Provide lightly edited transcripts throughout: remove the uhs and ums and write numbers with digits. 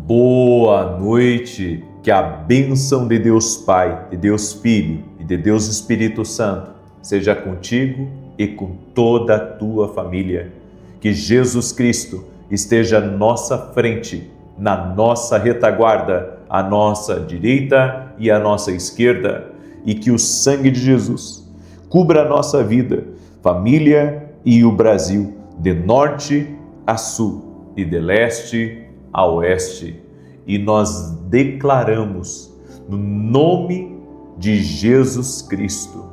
Boa noite, que a bênção de Deus Pai, de Deus Filho e de Deus Espírito Santo seja contigo e com toda a tua família. Que Jesus Cristo esteja à nossa frente, na nossa retaguarda, à nossa direita e à nossa esquerda, e que o sangue de Jesus cubra a nossa vida, família e o Brasil, de norte a sul e de leste a oeste. E nós declaramos, no nome de Jesus Cristo,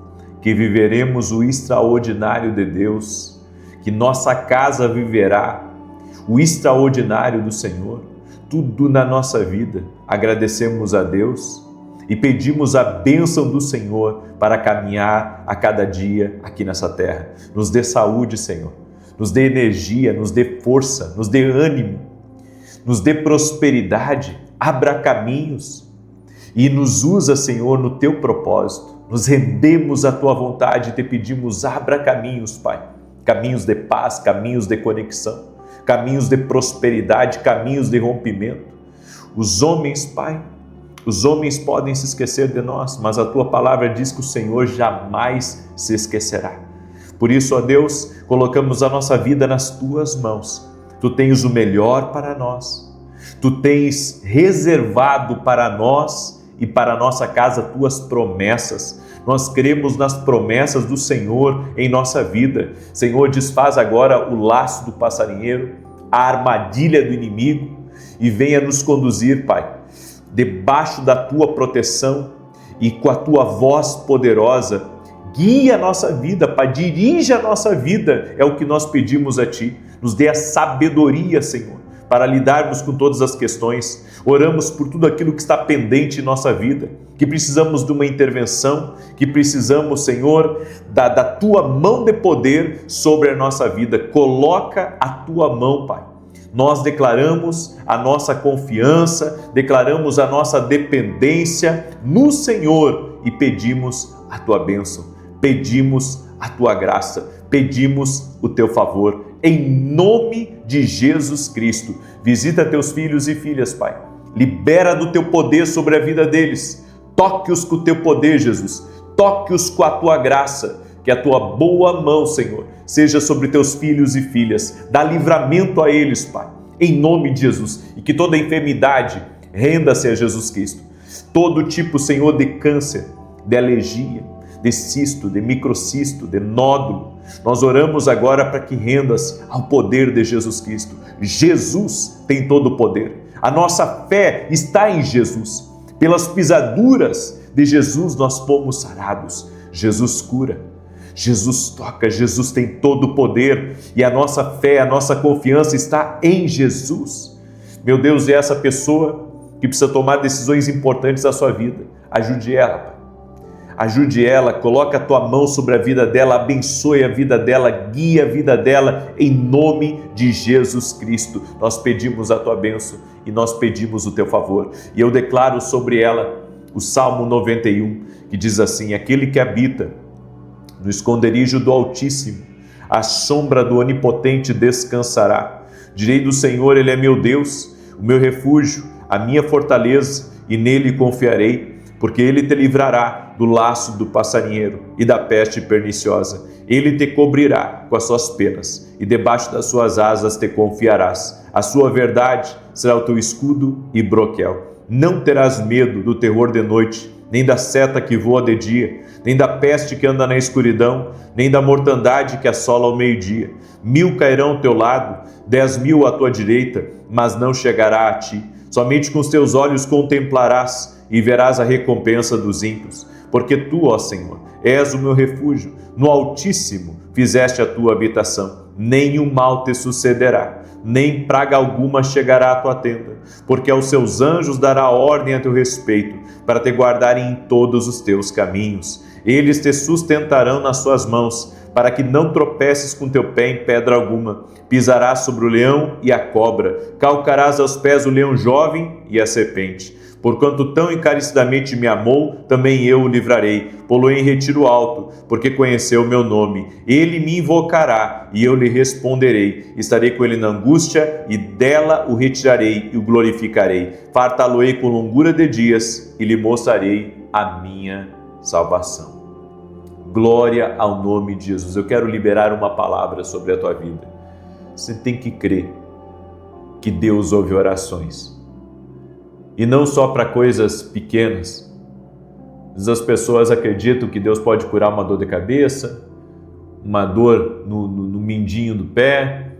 que viveremos o extraordinário de Deus, que nossa casa viverá o extraordinário do Senhor, tudo na nossa vida. Agradecemos a Deus e pedimos a bênção do Senhor para caminhar a cada dia aqui nessa terra. Nos dê saúde, Senhor, nos dê energia, nos dê força, nos dê ânimo, nos dê prosperidade, abra caminhos e nos usa, Senhor, no teu propósito. Nos rendemos à tua vontade e te pedimos, abra caminhos, Pai. Caminhos de paz, caminhos de conexão, caminhos de prosperidade, caminhos de rompimento. Os homens, Pai, os homens podem se esquecer de nós, mas a tua palavra diz que o Senhor jamais se esquecerá. Por isso, ó Deus, colocamos a nossa vida nas tuas mãos. Tu tens o melhor para nós. Tu tens reservado para nós e para a nossa casa tuas promessas. Nós cremos nas promessas do Senhor em nossa vida. Senhor, desfaz agora o laço do passarinheiro, a armadilha do inimigo e venha nos conduzir, Pai, debaixo da tua proteção e com a tua voz poderosa. Guia a nossa vida, Pai, dirige a nossa vida, é o que nós pedimos a Ti. Nos dê a sabedoria, Senhor, para lidarmos com todas as questões. Oramos por tudo aquilo que está pendente em nossa vida, que precisamos de uma intervenção, que precisamos, Senhor, da tua mão de poder sobre a nossa vida. Coloca a tua mão, Pai. Nós declaramos a nossa confiança, declaramos a nossa dependência no Senhor e pedimos a tua bênção, pedimos a tua graça, pedimos o teu favor. Em nome de Jesus Cristo, visita teus filhos e filhas, Pai. Libera do teu poder sobre a vida deles. Toque-os com o teu poder, Jesus. Toque-os com a tua graça. Que a tua boa mão, Senhor, seja sobre teus filhos e filhas. Dá livramento a eles, Pai, em nome de Jesus. E que toda enfermidade renda-se a Jesus Cristo. Todo tipo, Senhor, de câncer, de alergia, de cisto, de microcisto, de nódulo, nós oramos agora para que rendas ao poder de Jesus Cristo. Jesus tem todo o poder. A nossa fé está em Jesus. Pelas pisaduras de Jesus nós fomos sarados. Jesus cura, Jesus toca, Jesus tem todo o poder e a nossa fé, a nossa confiança está em Jesus. Meu Deus, é essa pessoa que precisa tomar decisões importantes da sua vida. Ajude ela, Pai. Ajude ela, coloca a tua mão sobre a vida dela, abençoe a vida dela, guia a vida dela, em nome de Jesus Cristo. Nós pedimos a tua bênção e nós pedimos o teu favor. E eu declaro sobre ela o Salmo 91, que diz assim: aquele que habita no esconderijo do Altíssimo, à sombra do Onipotente descansará. Direi do Senhor, Ele é meu Deus, o meu refúgio, a minha fortaleza, e nele confiarei. Porque Ele te livrará do laço do passarinheiro e da peste perniciosa. Ele te cobrirá com as suas penas e debaixo das suas asas te confiarás. A sua verdade será o teu escudo e broquel. Não terás medo do terror de noite, nem da seta que voa de dia, nem da peste que anda na escuridão, nem da mortandade que assola ao meio-dia. 1000 cairão ao teu lado, 10.000 à tua direita, mas não chegará a ti. Somente com os teus olhos contemplarás e verás a recompensa dos ímpios. Porque tu, ó Senhor, és o meu refúgio, no Altíssimo fizeste a tua habitação. Nenhum mal te sucederá, nem praga alguma chegará à tua tenda, porque aos seus anjos dará ordem a teu respeito, para te guardarem em todos os teus caminhos. Eles te sustentarão nas suas mãos, para que não tropeces com teu pé em pedra alguma. Pisarás sobre o leão e a cobra, calcarás aos pés o leão jovem e a serpente. Porquanto tão encarecidamente me amou, também eu o livrarei. Pô-lo em retiro alto, porque conheceu o meu nome. Ele me invocará, e eu lhe responderei. Estarei com ele na angústia, e dela o retirarei e o glorificarei. Fartá-lo-ei com longura de dias, e lhe mostrarei a minha salvação. Glória ao nome de Jesus. Eu quero liberar uma palavra sobre a tua vida. Você tem que crer que Deus ouve orações. E não só para coisas pequenas. As pessoas acreditam que Deus pode curar uma dor de cabeça, uma dor no mindinho do pé.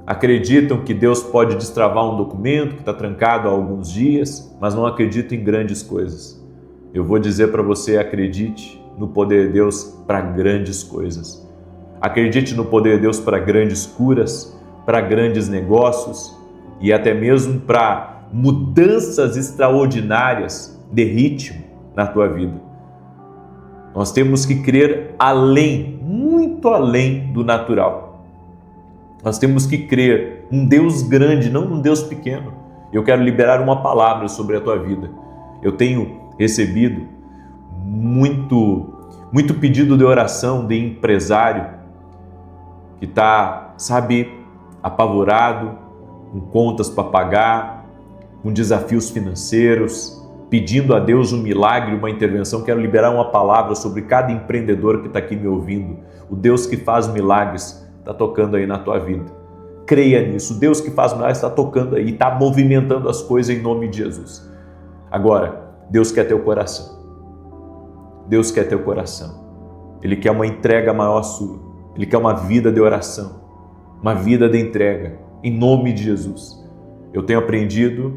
Acreditam que Deus pode destravar um documento que está trancado há alguns dias, mas não acreditam em grandes coisas. Eu vou dizer para você, acredite no poder de Deus para grandes coisas. Acredite no poder de Deus para grandes curas, para grandes negócios e até mesmo para mudanças extraordinárias de ritmo na tua vida. Nós temos que crer além, muito além do natural. Nós temos que crer um Deus grande, não um Deus pequeno. Eu quero liberar uma palavra sobre a tua vida. Eu tenho recebido muito pedido de oração de empresário que está, apavorado, com contas para pagar, com desafios financeiros, pedindo a Deus um milagre, uma intervenção. Quero liberar uma palavra sobre cada empreendedor que está aqui me ouvindo. O Deus que faz milagres está tocando aí na tua vida. Creia nisso. O Deus que faz milagres está tocando aí, está movimentando as coisas em nome de Jesus. Agora, Deus quer teu coração. Deus quer teu coração. Ele quer uma entrega maior sua. Ele quer uma vida de oração, uma vida de entrega, em nome de Jesus. Eu tenho aprendido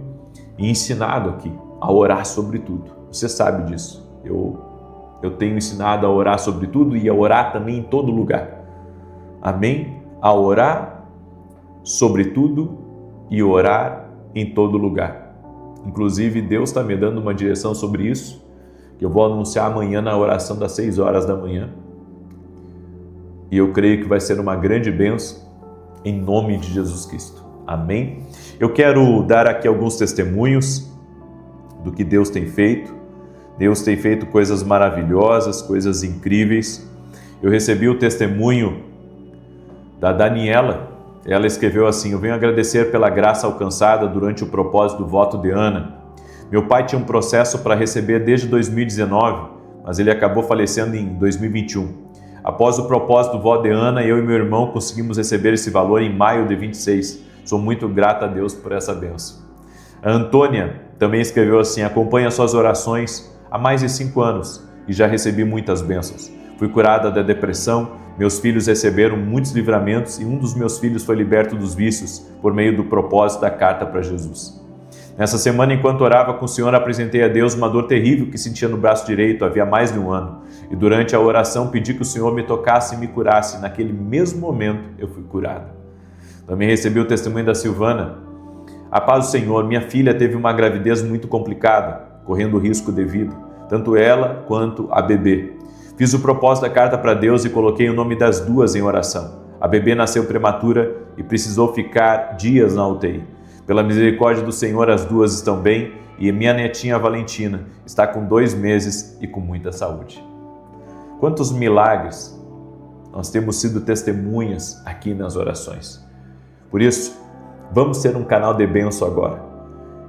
e ensinado aqui a orar sobre tudo. Você sabe disso. Eu tenho ensinado a orar sobre tudo e a orar também em todo lugar. Amém? A orar sobre tudo e orar em todo lugar. Inclusive, Deus está me dando uma direção sobre isso, que eu vou anunciar amanhã na oração das 6 horas da manhã. E eu creio que vai ser uma grande bênção em nome de Jesus Cristo. Amém? Eu quero dar aqui alguns testemunhos do que Deus tem feito. Deus tem feito coisas maravilhosas, coisas incríveis. Eu recebi o testemunho da Daniela. Ela escreveu assim: eu venho agradecer pela graça alcançada durante o propósito do voto de Ana. Meu pai tinha um processo para receber desde 2019, mas ele acabou falecendo em 2021. Após o propósito do voto de Ana, eu e meu irmão conseguimos receber esse valor em maio de 26. Sou muito grata a Deus por essa bênção. A Antônia também escreveu assim: acompanho as suas orações há mais de 5 anos e já recebi muitas bênçãos. Fui curada da depressão, meus filhos receberam muitos livramentos e um dos meus filhos foi liberto dos vícios por meio do propósito da carta para Jesus. Nessa semana, enquanto orava com o Senhor, apresentei a Deus uma dor terrível que sentia no braço direito havia mais de 1 ano. E durante a oração pedi que o Senhor me tocasse e me curasse. Naquele mesmo momento eu fui curado. Também recebi o testemunho da Silvana. A paz do Senhor, minha filha teve uma gravidez muito complicada, correndo risco de vida, tanto ela quanto a bebê. Fiz o propósito da carta para Deus e coloquei o nome das duas em oração. A bebê nasceu prematura e precisou ficar dias na UTI. Pela misericórdia do Senhor, as duas estão bem e minha netinha Valentina está com 2 meses e com muita saúde. Quantos milagres nós temos sido testemunhas aqui nas orações. Por isso, vamos ser um canal de bênção agora.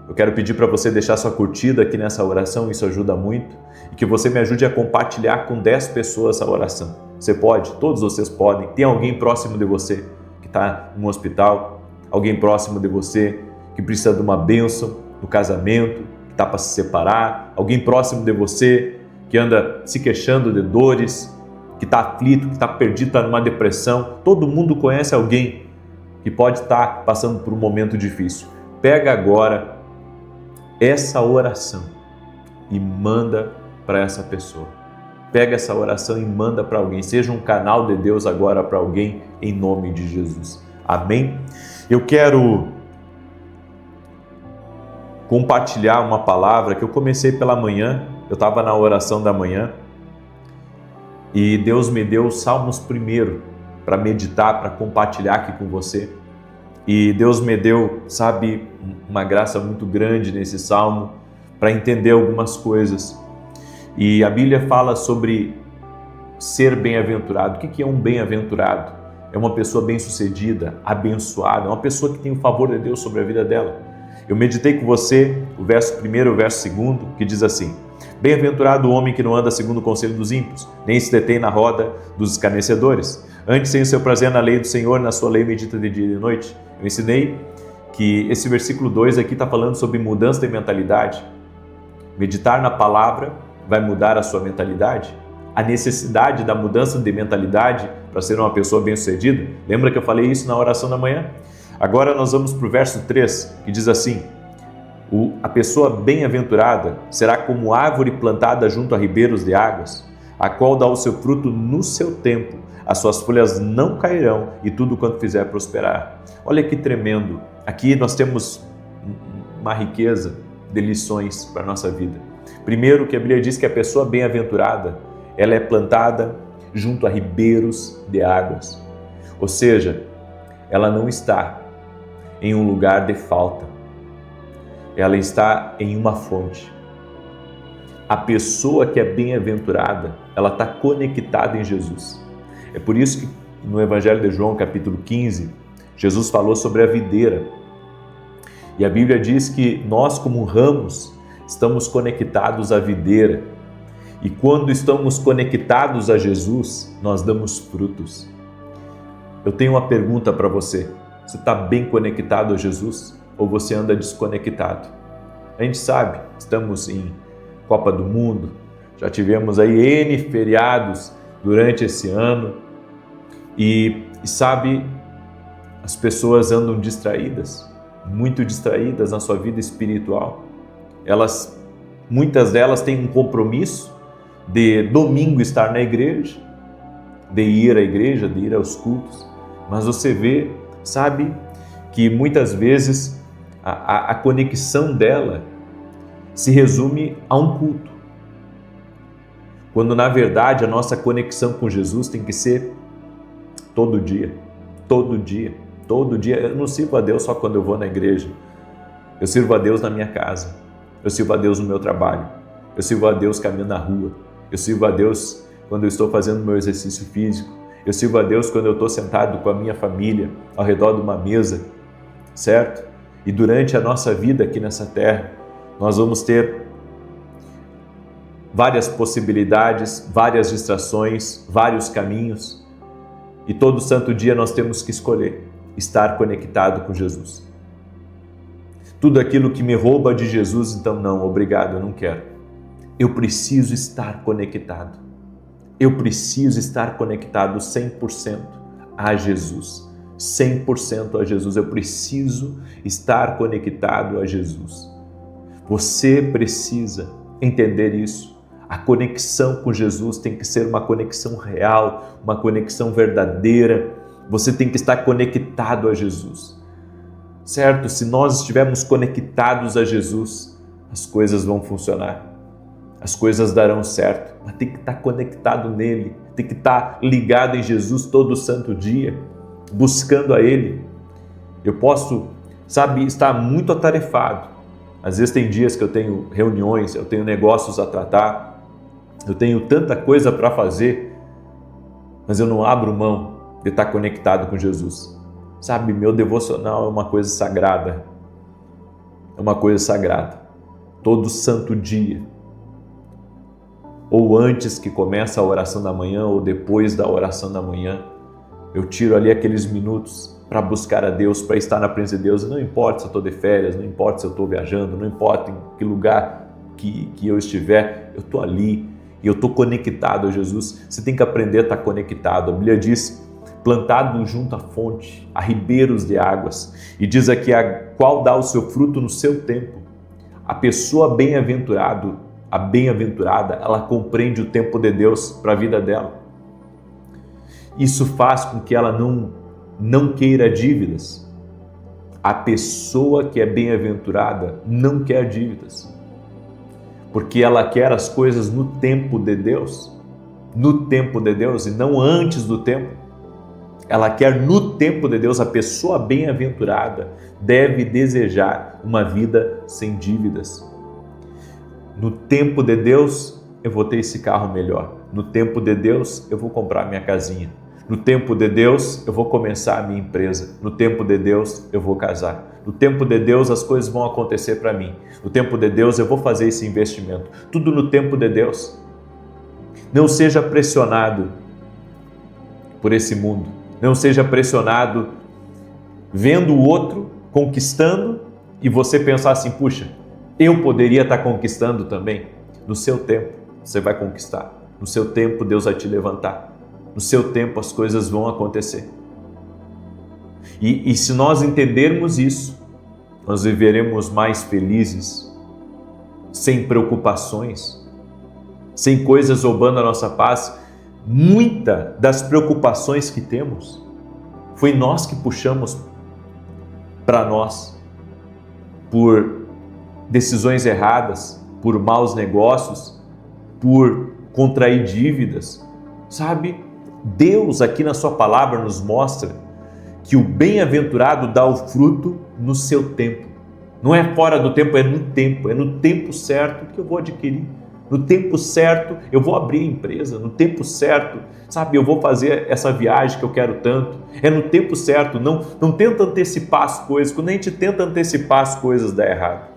Eu quero pedir para você deixar sua curtida aqui nessa oração, isso ajuda muito, e que você me ajude a compartilhar com 10 pessoas essa oração. Você pode, todos vocês podem. Tem alguém próximo de você que está no hospital, alguém próximo de você que precisa de uma bênção no casamento, que está para se separar, alguém próximo de você que anda se queixando de dores, que está aflito, que está perdido, está numa depressão. Todo mundo conhece alguém que pode estar passando por um momento difícil. Pega agora essa oração e manda para essa pessoa. Pega essa oração e manda para alguém. Seja um canal de Deus agora para alguém, em nome de Jesus. Amém? Eu quero compartilhar uma palavra que eu comecei pela manhã. Eu estava na oração da manhã e Deus me deu os Salmos primeiro para meditar, para compartilhar aqui com você. E Deus me deu, uma graça muito grande nesse Salmo, para entender algumas coisas. E a Bíblia fala sobre ser bem-aventurado. O que é um bem-aventurado? É uma pessoa bem-sucedida, abençoada, é uma pessoa que tem o favor de Deus sobre a vida dela. Eu meditei com você o verso 1 e o verso 2, que diz assim: bem-aventurado o homem que não anda segundo o conselho dos ímpios, nem se detém na roda dos escarnecedores. Antes tem o seu prazer na lei do Senhor, na sua lei medita de dia e de noite. Eu ensinei que esse versículo 2 aqui está falando sobre mudança de mentalidade. Meditar na palavra vai mudar a sua mentalidade. A necessidade da mudança de mentalidade para ser uma pessoa bem-sucedida. Lembra que eu falei isso na oração da manhã? Agora nós vamos para o verso 3, que diz assim: a pessoa bem-aventurada será como árvore plantada junto a ribeiros de águas, a qual dá o seu fruto no seu tempo, as suas folhas não cairão e tudo quanto fizer prosperar. Olha que tremendo! Aqui nós temos uma riqueza de lições para a nossa vida. Primeiro, que a Bíblia diz que a pessoa bem-aventurada, ela é plantada junto a ribeiros de águas. Ou seja, ela não está em um lugar de falta. Ela está em uma fonte. A pessoa que é bem-aventurada, ela está conectada em Jesus. É por isso que no Evangelho de João, capítulo 15, Jesus falou sobre a videira. E a Bíblia diz que nós, como ramos, estamos conectados à videira. E quando estamos conectados a Jesus, nós damos frutos. Eu tenho uma pergunta para você. Você está bem conectado a Jesus ou você anda desconectado? A gente sabe, estamos em Copa do Mundo, já tivemos aí N feriados durante esse ano e sabe, as pessoas andam distraídas, muito distraídas na sua vida espiritual. Muitas delas têm um compromisso de domingo estar na igreja, de ir à igreja, de ir aos cultos, mas você vê, sabe, que muitas vezes a conexão dela se resume a um culto, quando na verdade a nossa conexão com Jesus tem que ser todo dia, todo dia, todo dia. Eu não sirvo a Deus só quando eu vou na igreja, eu sirvo a Deus na minha casa, eu sirvo a Deus no meu trabalho, eu sirvo a Deus caminhando na rua, eu sirvo a Deus quando eu estou fazendo meu exercício físico, eu sirvo a Deus quando eu estou sentado com a minha família ao redor de uma mesa, certo? E durante a nossa vida aqui nessa terra, nós vamos ter várias possibilidades, várias distrações, vários caminhos. E todo santo dia nós temos que escolher estar conectado com Jesus. Tudo aquilo que me rouba de Jesus, então não, obrigado, eu não quero. Eu preciso estar conectado. Eu preciso estar conectado 100% a Jesus. 100% a Jesus. Eu preciso estar conectado a Jesus. Você precisa entender isso. A conexão com Jesus tem que ser uma conexão real, uma conexão verdadeira. Você tem que estar conectado a Jesus. Certo? Se nós estivermos conectados a Jesus, as coisas vão funcionar. As coisas darão certo, mas tem que estar conectado nele, tem que estar ligado em Jesus todo santo dia, buscando a Ele. Eu posso, estar muito atarefado. Às vezes tem dias que eu tenho reuniões, eu tenho negócios a tratar, eu tenho tanta coisa para fazer, mas eu não abro mão de estar conectado com Jesus. Meu devocional é uma coisa sagrada. É uma coisa sagrada. Todo santo dia, ou antes que comece a oração da manhã, ou depois da oração da manhã, eu tiro ali aqueles minutos para buscar a Deus, para estar na presença de Deus. Não importa se eu estou de férias, não importa se eu estou viajando, não importa em que lugar que eu estiver, eu estou ali e eu estou conectado a Jesus. Você tem que aprender a estar conectado. A Bíblia diz, plantado junto à fonte, a ribeiros de águas, e diz aqui, a qual dá o seu fruto no seu tempo. A pessoa bem-aventurada, ela compreende o tempo de Deus para a vida dela. Isso faz com que ela não queira dívidas. A pessoa que é bem-aventurada não quer dívidas, porque ela quer as coisas no tempo de Deus e não antes do tempo. Ela quer no tempo de Deus. A pessoa bem-aventurada deve desejar uma vida sem dívidas. No tempo de Deus, eu vou ter esse carro melhor. No tempo de Deus, eu vou comprar minha casinha. No tempo de Deus, eu vou começar a minha empresa. No tempo de Deus, eu vou casar. No tempo de Deus, as coisas vão acontecer para mim. No tempo de Deus, eu vou fazer esse investimento. Tudo no tempo de Deus. Não seja pressionado por esse mundo. Não seja pressionado vendo o outro conquistando e você pensar assim, puxa, eu poderia estar conquistando também. No seu tempo, você vai conquistar. No seu tempo, Deus vai te levantar. No seu tempo, as coisas vão acontecer. E se nós entendermos isso, nós viveremos mais felizes, sem preocupações, sem coisas roubando a nossa paz. Muita das preocupações que temos, foi nós que puxamos para nós, por decisões erradas, por maus negócios, por contrair dívidas. Sabe, Deus aqui na sua palavra nos mostra que o bem-aventurado dá o fruto no seu tempo. Não é fora do tempo, é no tempo certo que eu vou adquirir. No tempo certo eu vou abrir a empresa, no tempo certo, sabe, eu vou fazer essa viagem que eu quero tanto. É no tempo certo, não tenta antecipar as coisas. Quando a gente tenta antecipar as coisas, dá errado.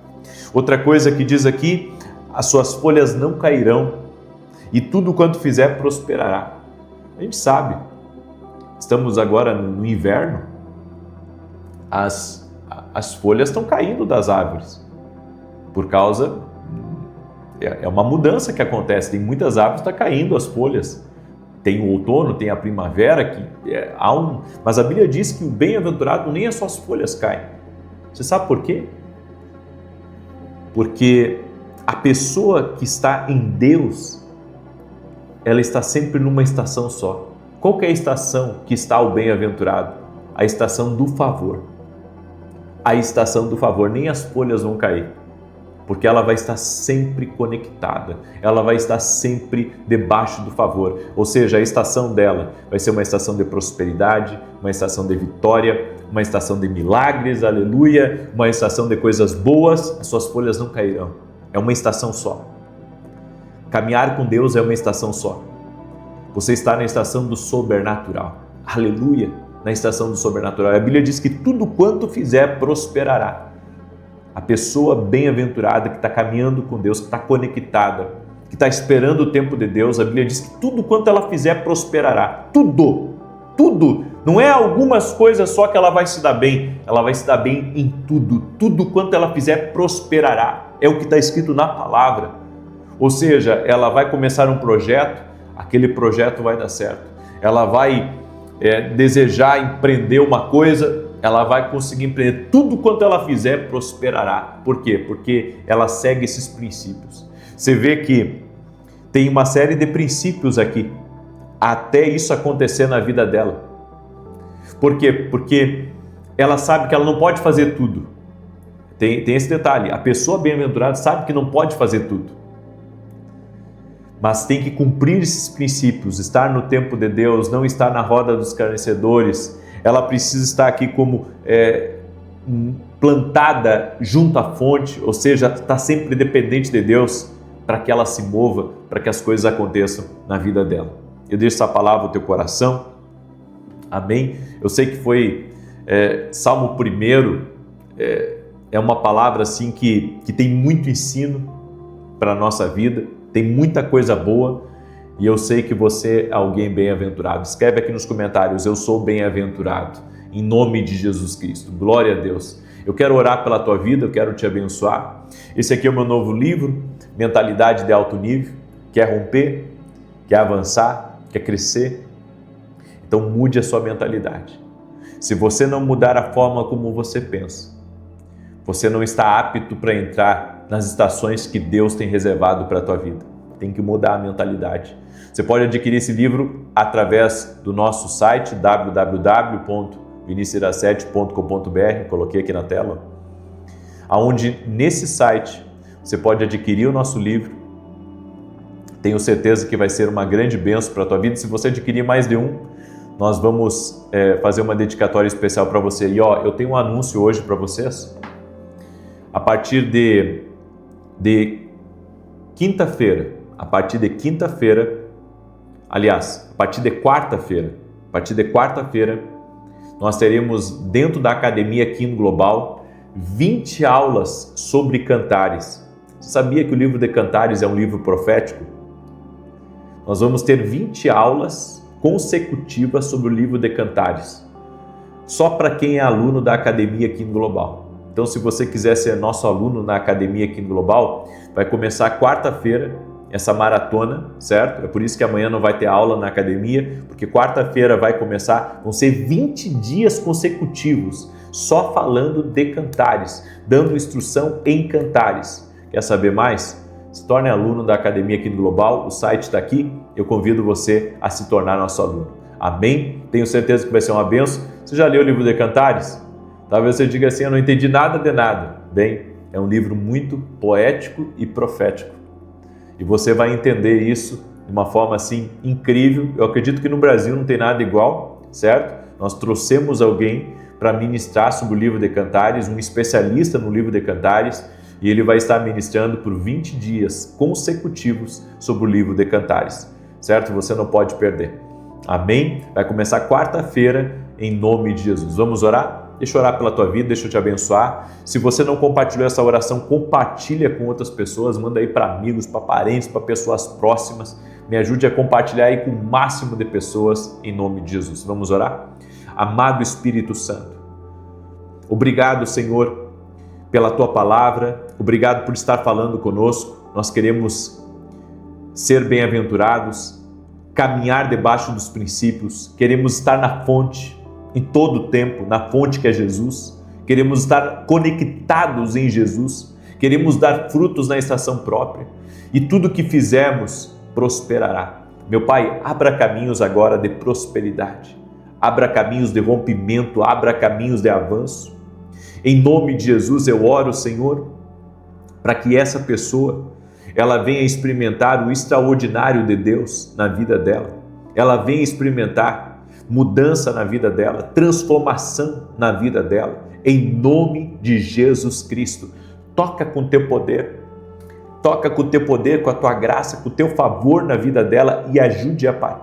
Outra coisa que diz aqui, as suas folhas não cairão e tudo quanto fizer prosperará. A gente sabe, estamos agora no inverno, as folhas estão caindo das árvores, por causa, é uma mudança que acontece, tem muitas árvores que estão caindo as folhas, tem o outono, tem a primavera, mas a Bíblia diz que o bem-aventurado nem as suas folhas caem. Você sabe por quê? Porque a pessoa que está em Deus, ela está sempre numa estação só. Qual que é a estação que está o bem-aventurado? A estação do favor. A estação do favor, nem as folhas vão cair, porque ela vai estar sempre conectada, ela vai estar sempre debaixo do favor, ou seja, a estação dela vai ser uma estação de prosperidade, uma estação de vitória, uma estação de milagres, aleluia, uma estação de coisas boas. As suas folhas não cairão, é uma estação só. Caminhar com Deus é uma estação só. Você está na estação do sobrenatural, aleluia, na estação do sobrenatural. A Bíblia diz que tudo quanto fizer prosperará. A pessoa bem-aventurada que está caminhando com Deus, que está conectada, que está esperando o tempo de Deus, a Bíblia diz que tudo quanto ela fizer prosperará. Tudo. Não é algumas coisas só que ela vai se dar bem, ela vai se dar bem em tudo. Tudo quanto ela fizer prosperará. É o que está escrito na palavra. Ou seja, ela vai começar um projeto, aquele projeto vai dar certo. Ela vai desejar empreender uma coisa, ela vai conseguir empreender. Tudo quanto ela fizer prosperará. Por quê? Porque ela segue esses princípios. Você vê que tem uma série de princípios aqui, até isso acontecer na vida dela. Por quê? Porque ela sabe que ela não pode fazer tudo. Tem esse detalhe, a pessoa bem-aventurada sabe que não pode fazer tudo, mas tem que cumprir esses princípios, estar no tempo de Deus, não estar na roda dos escarnecedores. Ela precisa estar aqui como plantada junto à fonte, ou seja, está sempre dependente de Deus para que ela se mova, para que as coisas aconteçam na vida dela. Eu deixo essa palavra no teu coração, amém? Eu sei que foi Salmo 1, é uma palavra assim que tem muito ensino para a nossa vida, tem muita coisa boa, e eu sei que você é alguém bem-aventurado. Escreve aqui nos comentários, eu sou bem-aventurado, em nome de Jesus Cristo. Glória a Deus. Eu quero orar pela tua vida, eu quero te abençoar. Esse aqui é o meu novo livro, Mentalidade de Alto Nível. Quer romper? Quer avançar? Quer crescer? Então mude a sua mentalidade. Se você não mudar a forma como você pensa, você não está apto para entrar nas estações que Deus tem reservado para a tua vida. Tem que mudar a mentalidade. Você pode adquirir esse livro através do nosso site www.vinicius7.com.br, coloquei aqui na tela, aonde nesse site você pode adquirir o nosso livro. Tenho certeza que vai ser uma grande bênção para a tua vida. Se você adquirir mais de um, nós vamos fazer uma dedicatória especial para você. E eu tenho um anúncio hoje para vocês. A partir de quinta-feira, a partir de quinta-feira, aliás, a partir de quarta-feira, nós teremos dentro da Academia Quino Global 20 aulas sobre Cantares. Você sabia que o livro de Cantares é um livro profético? Nós vamos ter 20 aulas consecutivas sobre o livro de Cantares, só para quem é aluno da Academia Quino Global. Então, se você quiser ser nosso aluno na Academia Quino Global, vai começar quarta-feira essa maratona, certo? É por isso que amanhã não vai ter aula na academia, porque quarta-feira vai começar, vão ser 20 dias consecutivos só falando de Cantares, dando instrução em Cantares. Quer saber mais? Se torne aluno da Academia Quino Global, o site está aqui, eu convido você a se tornar nosso aluno. Amém? Tenho certeza que vai ser uma bênção. Você já leu o livro de Cantares? Talvez você diga assim, eu não entendi nada de nada. Bem, é um livro muito poético e profético. E você vai entender isso de uma forma assim incrível. Eu acredito que no Brasil não tem nada igual, certo? Nós trouxemos alguém para ministrar sobre o livro de Cantares, um especialista no livro de Cantares, e ele vai estar ministrando por 20 dias consecutivos sobre o livro de Cantares, certo? Você não pode perder. Amém? Vai começar quarta-feira em nome de Jesus. Vamos orar? Deixa eu orar pela tua vida, deixa eu te abençoar. Se você não compartilhou essa oração, compartilha com outras pessoas, manda aí para amigos, para parentes, para pessoas próximas. Me ajude a compartilhar aí com o máximo de pessoas em nome de Jesus. Vamos orar? Amado Espírito Santo, obrigado, Senhor, pela tua palavra, obrigado por estar falando conosco. Nós queremos ser bem-aventurados, caminhar debaixo dos princípios, queremos estar na fonte, em todo o tempo, na fonte que é Jesus. Queremos estar conectados em Jesus. Queremos dar frutos na estação própria. E tudo que fizermos prosperará. Meu Pai, abra caminhos agora de prosperidade. Abra caminhos de rompimento, abra caminhos de avanço. Em nome de Jesus eu oro, Senhor, para que essa pessoa, ela venha experimentar o extraordinário de Deus na vida dela. Ela venha experimentar mudança na vida dela, transformação na vida dela, em nome de Jesus Cristo. Toca com o teu poder, toca com o teu poder, com a tua graça, com o teu favor na vida dela e ajude-a, Pai.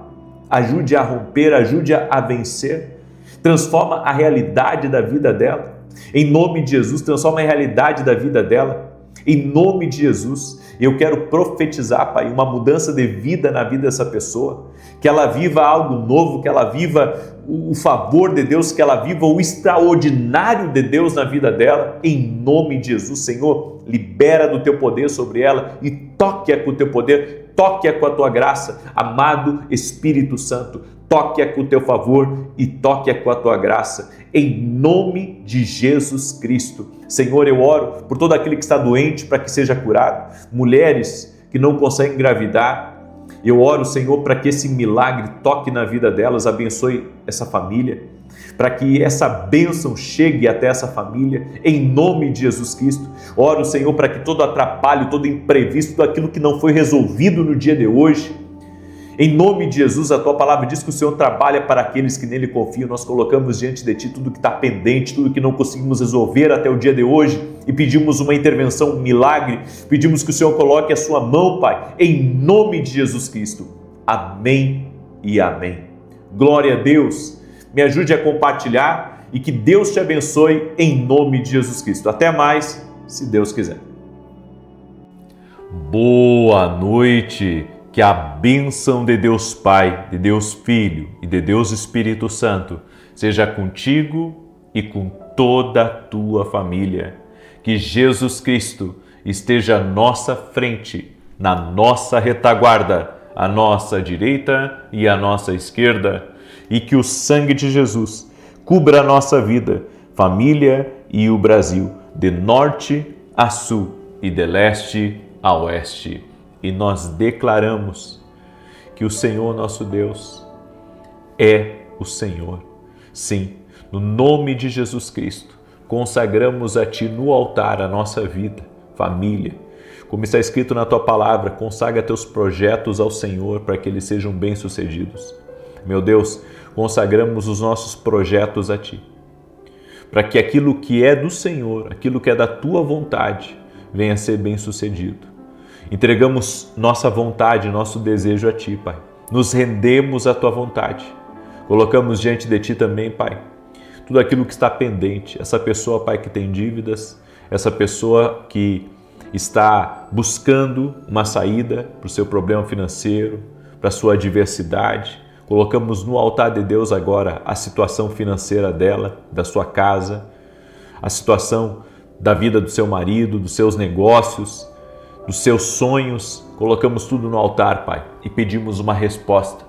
Ajude-a a romper, ajude-a a vencer. Transforma a realidade da vida dela. Em nome de Jesus, transforma a realidade da vida dela. Em nome de Jesus, eu quero profetizar, Pai, uma mudança de vida na vida dessa pessoa, que ela viva algo novo, que ela viva o favor de Deus, que ela viva o extraordinário de Deus na vida dela, em nome de Jesus. Senhor, libera do teu poder sobre ela e toque-a com o teu poder, toque-a com a tua graça, amado Espírito Santo, toque-a com o teu favor e toque-a com a tua graça, em nome de Jesus Cristo. Senhor, eu oro por todo aquele que está doente para que seja curado, mulheres que não conseguem engravidar. Eu oro, Senhor, para que esse milagre toque na vida delas, abençoe essa família, para que essa bênção chegue até essa família, em nome de Jesus Cristo. Oro, Senhor, para que todo atrapalho, todo imprevisto, tudo aquilo que não foi resolvido no dia de hoje, em nome de Jesus, a tua palavra diz que o Senhor trabalha para aqueles que nele confiam. Nós colocamos diante de ti tudo que está pendente, tudo que não conseguimos resolver até o dia de hoje e pedimos uma intervenção, um milagre. Pedimos que o Senhor coloque a sua mão, Pai, em nome de Jesus Cristo. Amém e amém. Glória a Deus. Me ajude a compartilhar e que Deus te abençoe em nome de Jesus Cristo. Até mais, se Deus quiser. Boa noite. Que a bênção de Deus Pai, de Deus Filho e de Deus Espírito Santo seja contigo e com toda a tua família. Que Jesus Cristo esteja à nossa frente, na nossa retaguarda, à nossa direita e à nossa esquerda, e que o sangue de Jesus cubra a nossa vida, família e o Brasil, de norte a sul e de leste a oeste. E nós declaramos que o Senhor nosso Deus é o Senhor. Sim, no nome de Jesus Cristo, consagramos a Ti no altar a nossa vida, família. Como está escrito na Tua palavra, consagra Teus projetos ao Senhor para que eles sejam bem-sucedidos. Meu Deus, consagramos os nossos projetos a Ti, para que aquilo que é do Senhor, aquilo que é da Tua vontade, venha a ser bem-sucedido. Entregamos nossa vontade, nosso desejo a Ti, Pai. Nos rendemos à Tua vontade. Colocamos diante de Ti também, Pai, tudo aquilo que está pendente. Essa pessoa, Pai, que tem dívidas, essa pessoa que está buscando uma saída para o seu problema financeiro, para a sua adversidade. Colocamos no altar de Deus agora a situação financeira dela, da sua casa, a situação da vida do seu marido, dos seus negócios, dos seus sonhos. Colocamos tudo no altar, Pai, e pedimos uma resposta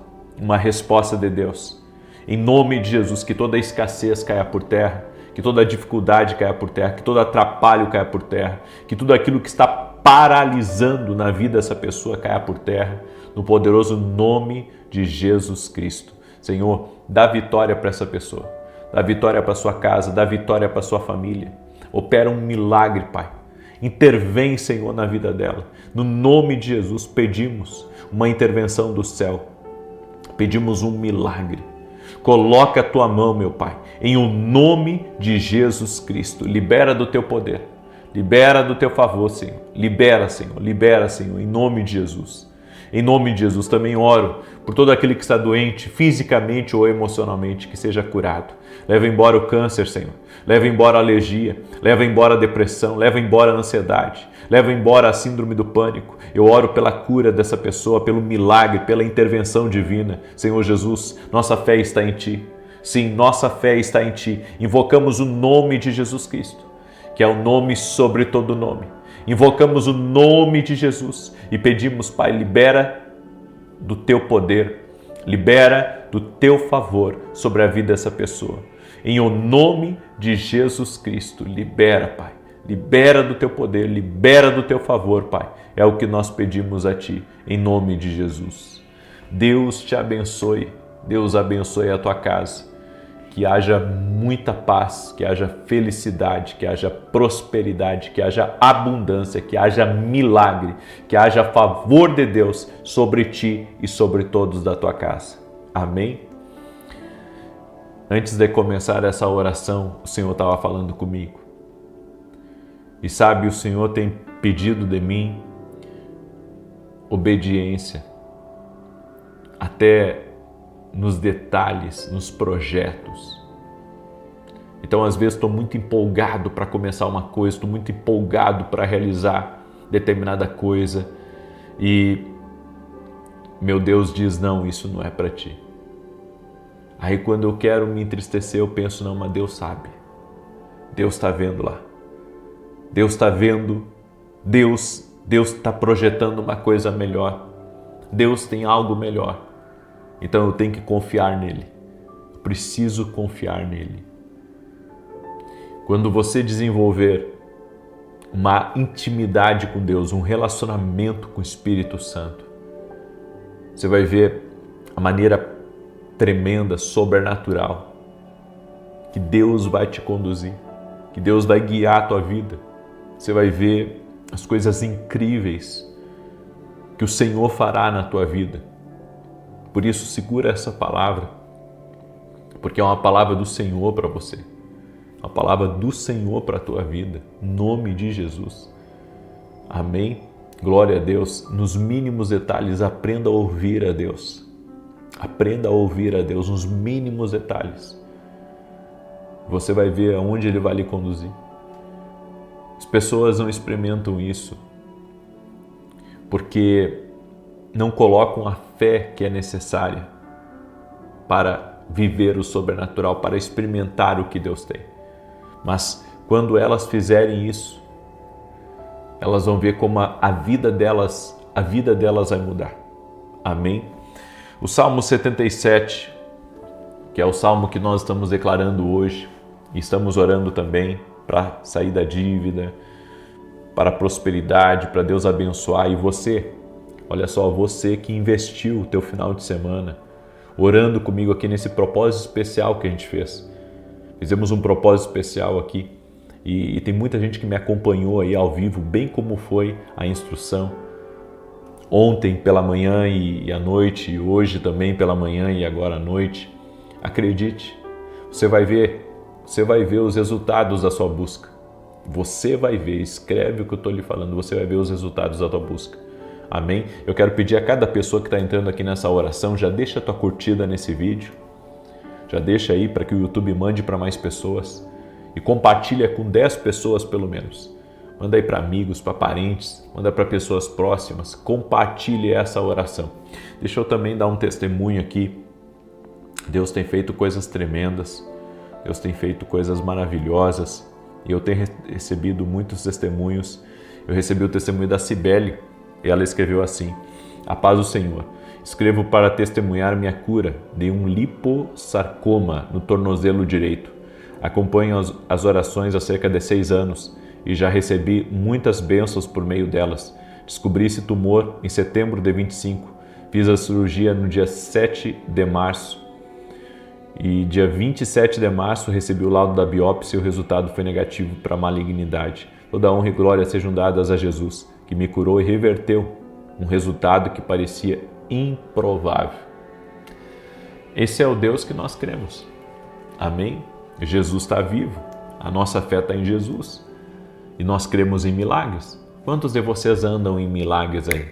de Deus. Em nome de Jesus, que toda escassez caia por terra, que toda dificuldade caia por terra, que todo atrapalho caia por terra, que tudo aquilo que está paralisando na vida dessa pessoa caia por terra, no poderoso nome de Jesus Cristo. Senhor, dá vitória para essa pessoa, dá vitória para sua casa, dá vitória para sua família. Opera um milagre, Pai. Intervém, Senhor, na vida dela. No nome de Jesus, pedimos uma intervenção do céu. Pedimos um milagre. Coloca a Tua mão, meu Pai, em o nome de Jesus Cristo. Libera do Teu poder. Libera do Teu favor, Senhor. Libera, Senhor. Libera, Senhor, em nome de Jesus. Em nome de Jesus, também oro por todo aquele que está doente, fisicamente ou emocionalmente, que seja curado. Leva embora o câncer, Senhor. Leva embora a alergia. Leva embora a depressão. Leva embora a ansiedade. Leva embora a síndrome do pânico. Eu oro pela cura dessa pessoa, pelo milagre, pela intervenção divina. Senhor Jesus, nossa fé está em Ti. Sim, nossa fé está em Ti. Invocamos o nome de Jesus Cristo, que é o nome sobre todo nome. Invocamos o nome de Jesus e pedimos, Pai, libera do Teu poder, libera do Teu favor sobre a vida dessa pessoa. Em o nome de Jesus Cristo, libera, Pai. Libera do Teu poder, libera do Teu favor, Pai. É o que nós pedimos a Ti, em nome de Jesus. Deus te abençoe, Deus abençoe a tua casa. Que haja muita paz, que haja felicidade, que haja prosperidade, que haja abundância, que haja milagre, que haja favor de Deus sobre ti e sobre todos da tua casa. Amém? Antes de começar essa oração, o Senhor estava falando comigo. E sabe, o Senhor tem pedido de mim obediência, até nos detalhes, nos projetos. Então, às vezes, estou muito empolgado para começar uma coisa, estou muito empolgado para realizar determinada coisa e meu Deus diz, não, isso não é para ti. Aí, quando eu quero me entristecer, eu penso, não, mas Deus sabe. Deus está vendo lá. Deus está vendo. Deus está projetando uma coisa melhor. Deus tem algo melhor. Então eu tenho que confiar nele. Eu preciso confiar nele. Quando você desenvolver uma intimidade com Deus, um relacionamento com o Espírito Santo, você vai ver a maneira tremenda, sobrenatural, que Deus vai te conduzir, que Deus vai guiar a tua vida. Você vai ver as coisas incríveis que o Senhor fará na tua vida. Por isso, segura essa palavra, porque é uma palavra do Senhor para você, uma palavra do Senhor para a tua vida, em nome de Jesus. Amém? Glória a Deus. Nos mínimos detalhes, aprenda a ouvir a Deus. Aprenda a ouvir a Deus nos mínimos detalhes. Você vai ver aonde Ele vai lhe conduzir. As pessoas não experimentam isso porque não colocam a fé que é necessária para viver o sobrenatural, para experimentar o que Deus tem. Mas quando elas fizerem isso, elas vão ver como a vida delas vai mudar. Amém? O Salmo 77, que é o salmo que nós estamos declarando hoje, e estamos orando também para sair da dívida, para a prosperidade, para Deus abençoar. E você, olha só, você que investiu o teu final de semana, orando comigo aqui nesse propósito especial que a gente fez. Fizemos um propósito especial aqui e tem muita gente que me acompanhou aí ao vivo, bem como foi a instrução. Ontem pela manhã e à noite, e hoje também pela manhã e agora à noite. Acredite, você vai ver os resultados da sua busca. Você vai ver, escreve o que eu estou lhe falando, você vai ver os resultados da tua busca. Amém? Eu quero pedir a cada pessoa que está entrando aqui nessa oração, já deixa a tua curtida nesse vídeo, já deixa aí para que o YouTube mande para mais pessoas e compartilha com 10 pessoas pelo menos. Manda aí para amigos, para parentes, manda para pessoas próximas, compartilhe essa oração. Deixa eu também dar um testemunho aqui. Deus tem feito coisas tremendas, Deus tem feito coisas maravilhosas e eu tenho recebido muitos testemunhos. Eu recebi o testemunho da Cibele e ela escreveu assim: a paz do Senhor, escrevo para testemunhar minha cura de um lipossarcoma no tornozelo direito. Acompanho as orações há cerca de 6 anos e já recebi muitas bênçãos por meio delas. Descobri esse tumor em setembro de 25, fiz a cirurgia no dia 7 de março. E dia 27 de março recebi o laudo da biópsia e o resultado foi negativo para malignidade. Toda honra e glória sejam dadas a Jesus, que me curou e reverteu um resultado que parecia improvável. Esse é o Deus que nós cremos. Amém? Jesus está vivo, a nossa fé está em Jesus e nós cremos em milagres. Quantos de vocês andam em milagres aí?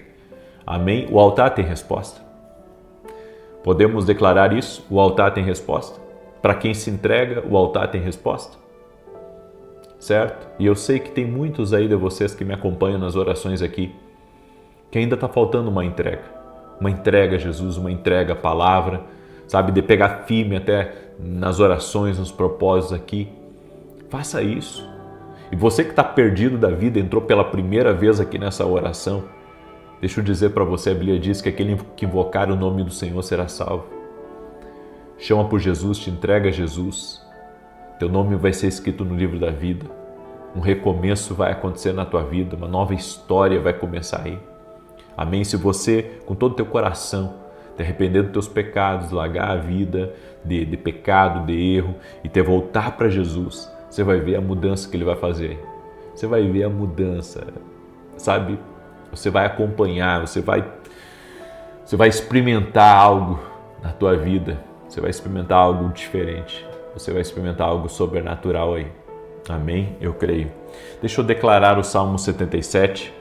Amém? O altar tem resposta. Podemos declarar isso? O altar tem resposta. Para quem se entrega, o altar tem resposta. Certo? E eu sei que tem muitos aí de vocês que me acompanham nas orações aqui, que ainda está faltando uma entrega. Uma entrega a Jesus, uma entrega à palavra, sabe? De pegar firme até nas orações, nos propósitos aqui. Faça isso. E você que está perdido da vida, entrou pela primeira vez aqui nessa oração, deixa eu dizer para você, a Bíblia diz que aquele que invocar o nome do Senhor será salvo. Chama por Jesus, te entrega a Jesus. Teu nome vai ser escrito no livro da vida. Um recomeço vai acontecer na tua vida, uma nova história vai começar aí. Amém? Se você, com todo o teu coração, te arrepender dos teus pecados, largar a vida de pecado, de erro e te voltar para Jesus, você vai ver a mudança que Ele vai fazer. Você vai ver a mudança, sabe? Você vai acompanhar, você vai experimentar algo na tua vida, você vai experimentar algo diferente, você vai experimentar algo sobrenatural aí. Amém? Eu creio. Deixa eu declarar o Salmo 77,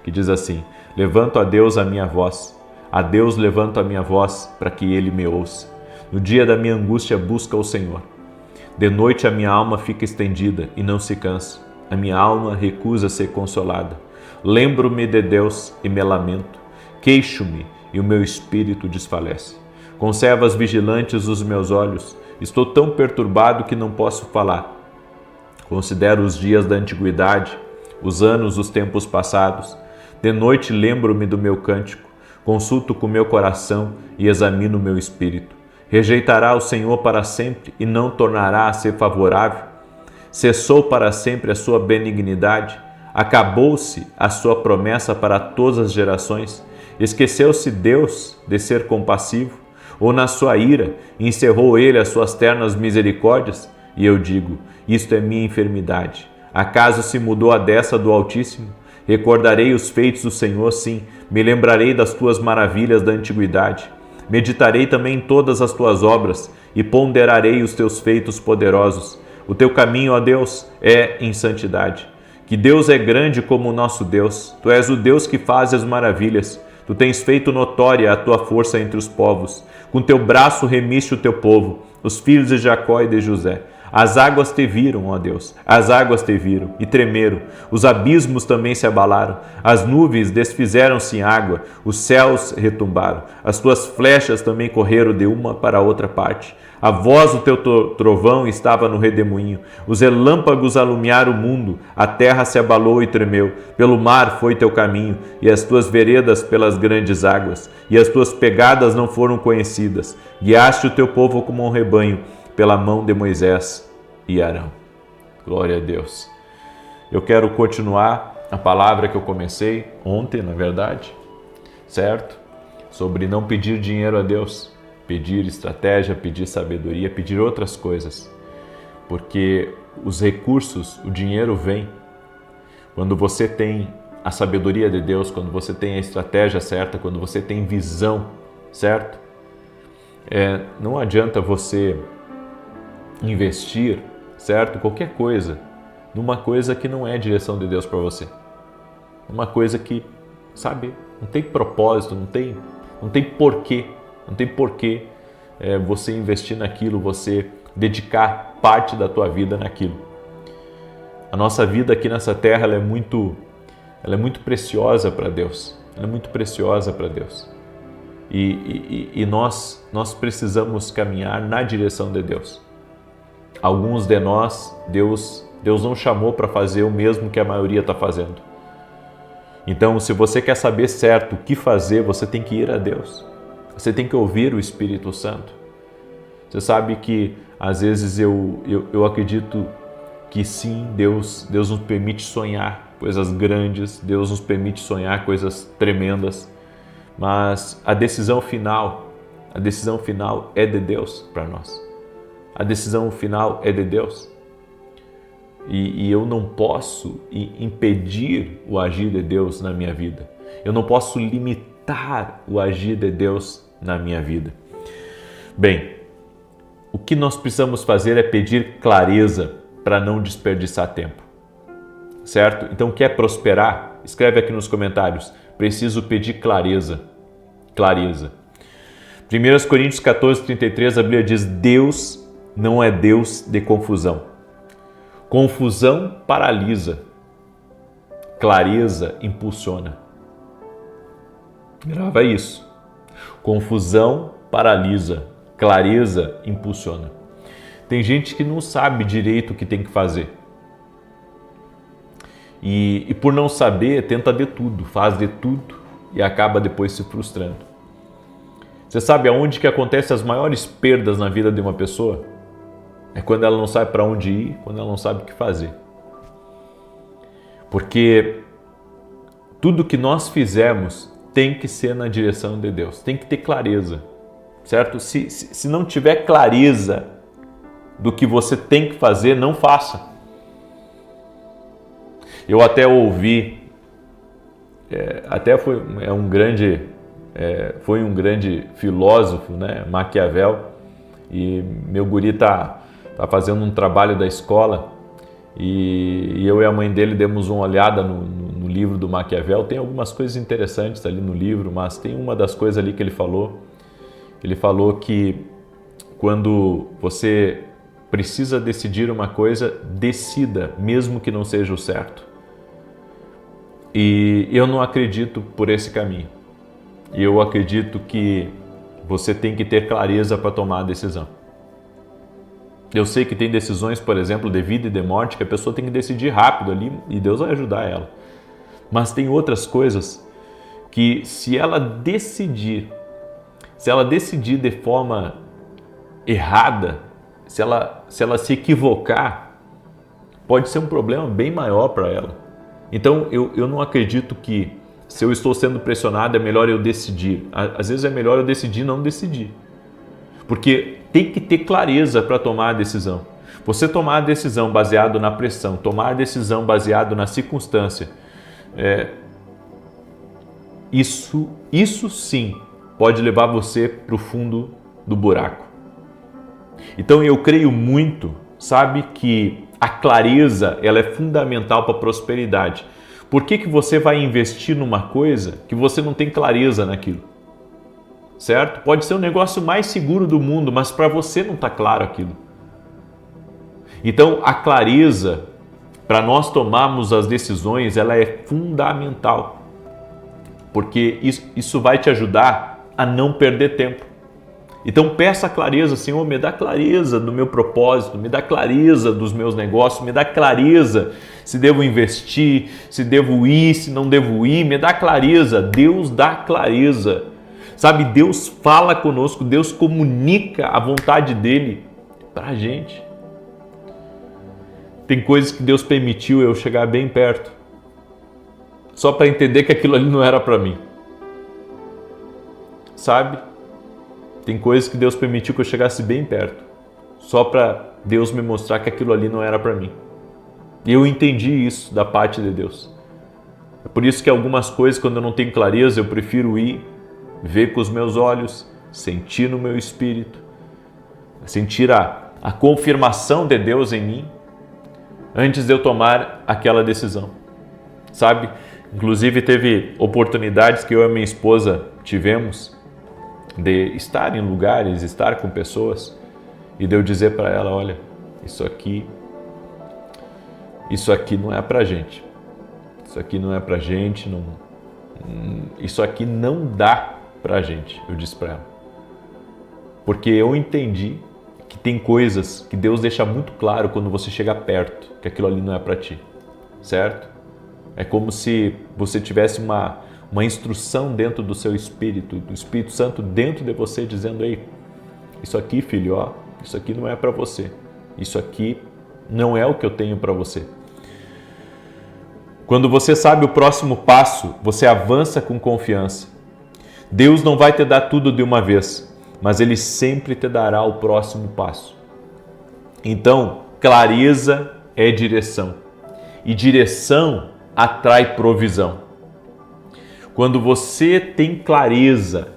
que diz assim: levanto a Deus a minha voz, a Deus levanto a minha voz para que Ele me ouça. No dia da minha angústia busca o Senhor. De noite a minha alma fica estendida e não se cansa, a minha alma recusa ser consolada. Lembro-me de Deus e me lamento, queixo-me e o meu espírito desfalece. Conservas vigilantes os meus olhos, estou tão perturbado que não posso falar. Considero os dias da antiguidade, os anos dos tempos passados. De noite lembro-me do meu cântico, consulto com meu coração e examino meu espírito. Rejeitará o Senhor para sempre e não tornará a ser favorável? Cessou para sempre a sua benignidade? Acabou-se a sua promessa para todas as gerações? Esqueceu-se Deus de ser compassivo? Ou na sua ira encerrou Ele as suas ternas misericórdias? E eu digo, isto é minha enfermidade. Acaso se mudou a destra do Altíssimo? Recordarei os feitos do Senhor, sim, me lembrarei das tuas maravilhas da antiguidade. Meditarei também em todas as tuas obras e ponderarei os teus feitos poderosos. O teu caminho, ó Deus, é em santidade. Que Deus é grande como o nosso Deus. Tu és o Deus que faz as maravilhas. Tu tens feito notória a tua força entre os povos. Com teu braço remiste o teu povo, os filhos de Jacó e de José. As águas te viram, ó Deus, as águas te viram e tremeram. Os abismos também se abalaram. As nuvens desfizeram-se em água, os céus retumbaram. As tuas flechas também correram de uma para outra parte. A voz do teu trovão estava no redemoinho. Os relâmpagos alumiaram o mundo. A terra se abalou e tremeu. Pelo mar foi teu caminho, e as tuas veredas pelas grandes águas. E as tuas pegadas não foram conhecidas. Guiaste o teu povo como um rebanho, pela mão de Moisés e Arão. Glória a Deus. Eu quero continuar a palavra que eu comecei ontem, na verdade, certo? Sobre não pedir dinheiro a Deus. Pedir estratégia, pedir sabedoria, pedir outras coisas. Porque os recursos, o dinheiro vem quando você tem a sabedoria de Deus, quando você tem a estratégia certa, quando você tem visão, certo? Não adianta você investir, certo? Qualquer coisa numa coisa que não é direção de Deus para você. Uma coisa que, sabe, não tem propósito, não tem porquê. Não tem porquê você investir naquilo, você dedicar parte da tua vida naquilo. A nossa vida aqui nessa terra ela é muito preciosa para Deus. Ela é muito preciosa para Deus. E nós precisamos caminhar na direção de Deus. Alguns de nós, Deus não chamou para fazer o mesmo que a maioria está fazendo. Então, se você quer saber certo o que fazer, você tem que ir a Deus. Você tem que ouvir o Espírito Santo. Você sabe que, às vezes, eu acredito que sim, Deus nos permite sonhar coisas grandes, Deus nos permite sonhar coisas tremendas, mas a decisão final é de Deus para nós. A decisão final é de Deus. E eu não posso impedir o agir de Deus na minha vida. Eu não posso limitar o agir de Deus na minha vida. Bem, o que nós precisamos fazer é pedir clareza para não desperdiçar tempo. Certo? Então, quer prosperar? Escreve aqui nos comentários. Preciso pedir clareza. Clareza. 1 Coríntios 14:33, a Bíblia diz: Deus não é Deus de confusão. Confusão paralisa, clareza impulsiona. Grava isso. Confusão paralisa, clareza impulsiona. Tem gente que não sabe direito o que tem que fazer. E por não saber, tenta de tudo, faz de tudo e acaba depois se frustrando. Você sabe aonde que acontecem as maiores perdas na vida de uma pessoa? É quando ela não sabe para onde ir, quando ela não sabe o que fazer. Porque tudo que nós fizermos tem que ser na direção de Deus, tem que ter clareza, certo? Se não tiver clareza do que você tem que fazer, não faça. Eu até ouvi, foi um grande filósofo, né, Maquiavel, e meu guri tá fazendo um trabalho da escola e eu e a mãe dele demos uma olhada no livro do Maquiavel. Tem algumas coisas interessantes ali no livro, mas tem uma das coisas ali que ele falou que quando você precisa decidir uma coisa, decida, mesmo que não seja o certo. E eu não acredito por esse caminho. Eu acredito que você tem que ter clareza para tomar a decisão. Eu sei que tem decisões, por exemplo, de vida e de morte, que a pessoa tem que decidir rápido ali e Deus vai ajudar ela. Mas tem outras coisas que se ela decidir de forma errada, se ela se equivocar, pode ser um problema bem maior para ela. Então eu não acredito que se eu estou sendo pressionado é melhor eu decidir. Às vezes é melhor eu decidir não decidir. Porque tem que ter clareza para tomar a decisão. Você tomar a decisão baseado na pressão, tomar a decisão baseado na circunstância, isso sim pode levar você para o fundo do buraco. Então eu creio muito, sabe, que a clareza ela é fundamental para a prosperidade. Por que você vai investir numa coisa que você não tem clareza naquilo? Certo? Pode ser o negócio mais seguro do mundo, mas para você não está claro aquilo. Então, a clareza para nós tomarmos as decisões, ela é fundamental, porque isso vai te ajudar a não perder tempo. Então, peça clareza, Senhor, me dá clareza do meu propósito, me dá clareza dos meus negócios, me dá clareza se devo investir, se devo ir, se não devo ir, me dá clareza. Deus dá clareza. Sabe, Deus fala conosco, Deus comunica a vontade dele para a gente. Tem coisas que Deus permitiu eu chegar bem perto, só para entender que aquilo ali não era para mim. Sabe? Tem coisas que Deus permitiu que eu chegasse bem perto, só para Deus me mostrar que aquilo ali não era para mim. E eu entendi isso da parte de Deus. É por isso que algumas coisas, quando eu não tenho clareza, eu prefiro ir, ver com os meus olhos, sentir no meu espírito, sentir a confirmação de Deus em mim, antes de eu tomar aquela decisão, sabe? Inclusive teve oportunidades que eu e minha esposa tivemos de estar em lugares, estar com pessoas e de eu dizer para ela, olha, isso aqui não é pra gente. Isso aqui não é pra gente, isso aqui não dá pra gente, eu disse para ela. Porque eu entendi que tem coisas que Deus deixa muito claro quando você chega perto, que aquilo ali não é para ti, certo? É como se você tivesse uma instrução dentro do seu espírito, do Espírito Santo dentro de você, dizendo, ei, isso aqui, filho, ó, isso aqui não é para você, isso aqui não é o que eu tenho para você. Quando você sabe o próximo passo, você avança com confiança. Deus não vai te dar tudo de uma vez, mas Ele sempre te dará o próximo passo. Então, clareza é direção. E direção atrai provisão. Quando você tem clareza,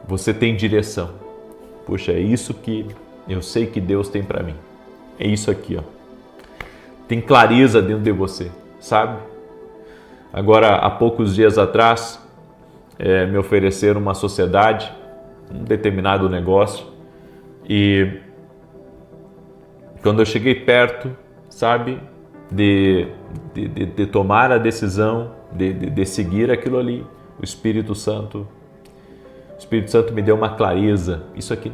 você tem direção. Poxa, é isso que eu sei que Deus tem para mim. É isso aqui, ó. Tem clareza dentro de você, sabe? Agora, há poucos dias atrás, me ofereceram uma sociedade, um determinado negócio, e quando eu cheguei perto, sabe, de tomar a decisão, de seguir aquilo ali, o Espírito Santo me deu uma clareza. Isso aqui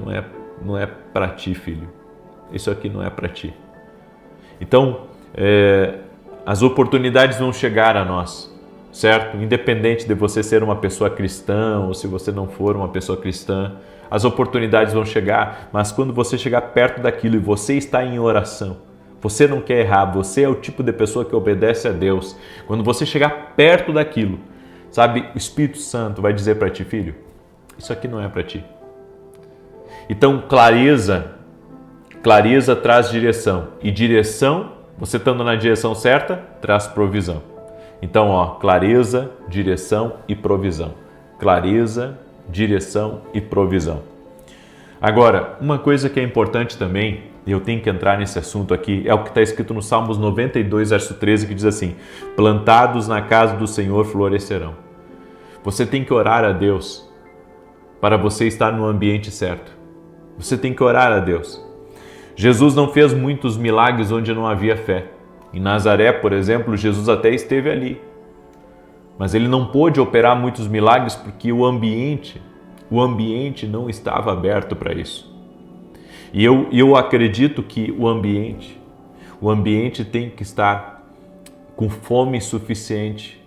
não é para ti, filho. Isso aqui não é para ti. Então, as oportunidades vão chegar a nós, certo? Independente de você ser uma pessoa cristã ou se você não for uma pessoa cristã, as oportunidades vão chegar, mas quando você chegar perto daquilo e você está em oração, você não quer errar, você é o tipo de pessoa que obedece a Deus. Quando você chegar perto daquilo, sabe, o Espírito Santo vai dizer para ti, filho, isso aqui não é para ti. Então, clareza traz direção, e direção, você estando na direção certa, traz provisão. Então, ó, clareza, direção e provisão. Clareza, direção e provisão. Agora, uma coisa que é importante também, e eu tenho que entrar nesse assunto aqui, é o que está escrito no Salmos 92, verso 13, que diz assim, plantados na casa do Senhor florescerão. Você tem que orar a Deus para você estar no ambiente certo. Você tem que orar a Deus. Jesus não fez muitos milagres onde não havia fé. Em Nazaré, por exemplo, Jesus até esteve ali. Mas ele não pôde operar muitos milagres porque o ambiente não estava aberto para isso. E eu acredito que o ambiente tem que estar com fome suficiente.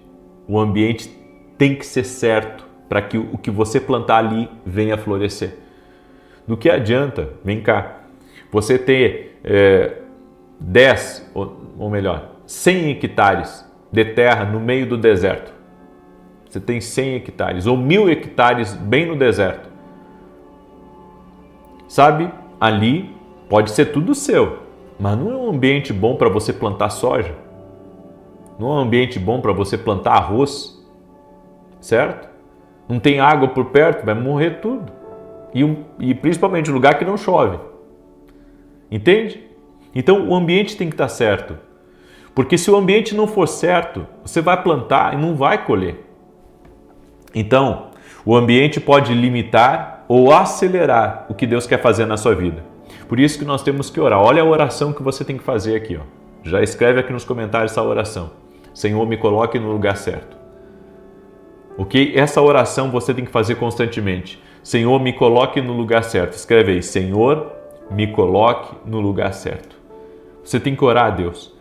O ambiente tem que ser certo para que o que você plantar ali venha a florescer. Do que adianta, vem cá, você ter 10, ou melhor, 100 hectares de terra no meio do deserto. Você tem 100 hectares ou 1000 hectares bem no deserto. Sabe, ali pode ser tudo seu, mas não é um ambiente bom para você plantar soja. Não é um ambiente bom para você plantar arroz, certo? Não tem água por perto, vai morrer tudo. E principalmente lugar que não chove. Entende? Então o ambiente tem que estar certo. Porque se o ambiente não for certo, você vai plantar e não vai colher. Então, o ambiente pode limitar ou acelerar o que Deus quer fazer na sua vida. Por isso que nós temos que orar. Olha a oração que você tem que fazer aqui, ó. Já escreve aqui nos comentários essa oração. Senhor, me coloque no lugar certo. Ok? Essa oração você tem que fazer constantemente. Senhor, me coloque no lugar certo. Escreve aí, Senhor, me coloque no lugar certo. Você tem que orar a Deus,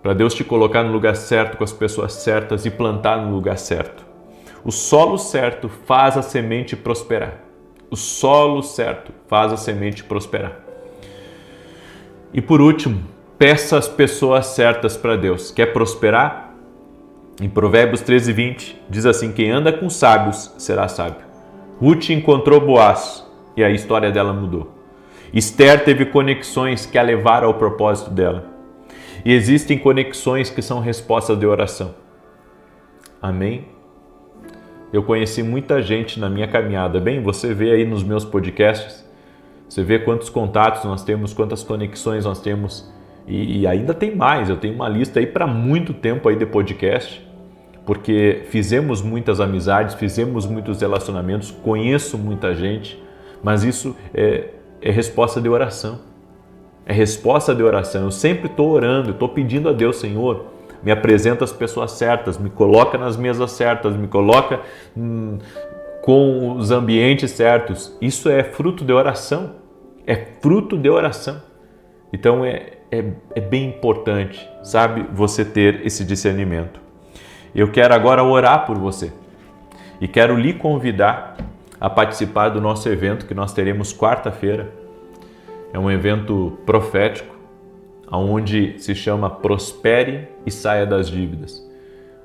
para Deus te colocar no lugar certo, com as pessoas certas e plantar no lugar certo. O solo certo faz a semente prosperar. O solo certo faz a semente prosperar. E por último, peça as pessoas certas para Deus. Quer prosperar? Em Provérbios 13:20 diz assim, quem anda com sábios será sábio. Ruth encontrou Boaz e a história dela mudou. Esther teve conexões que a levaram ao propósito dela. E existem conexões que são respostas de oração. Amém? Eu conheci muita gente na minha caminhada. Bem, você vê aí nos meus podcasts, você vê quantos contatos nós temos, quantas conexões nós temos. E ainda tem mais, eu tenho uma lista aí para muito tempo aí de podcast, porque fizemos muitas amizades, fizemos muitos relacionamentos, conheço muita gente, mas isso é resposta de oração. É resposta de oração. Eu sempre estou orando, estou pedindo a Deus, Senhor, me apresenta as pessoas certas, me coloca nas mesas certas, me coloca com os ambientes certos. Isso é fruto de oração. É fruto de oração. Então é bem importante, sabe, você ter esse discernimento. Eu quero agora orar por você e quero lhe convidar a participar do nosso evento que nós teremos quarta-feira. É um evento profético, onde se chama Prospere e Saia das Dívidas.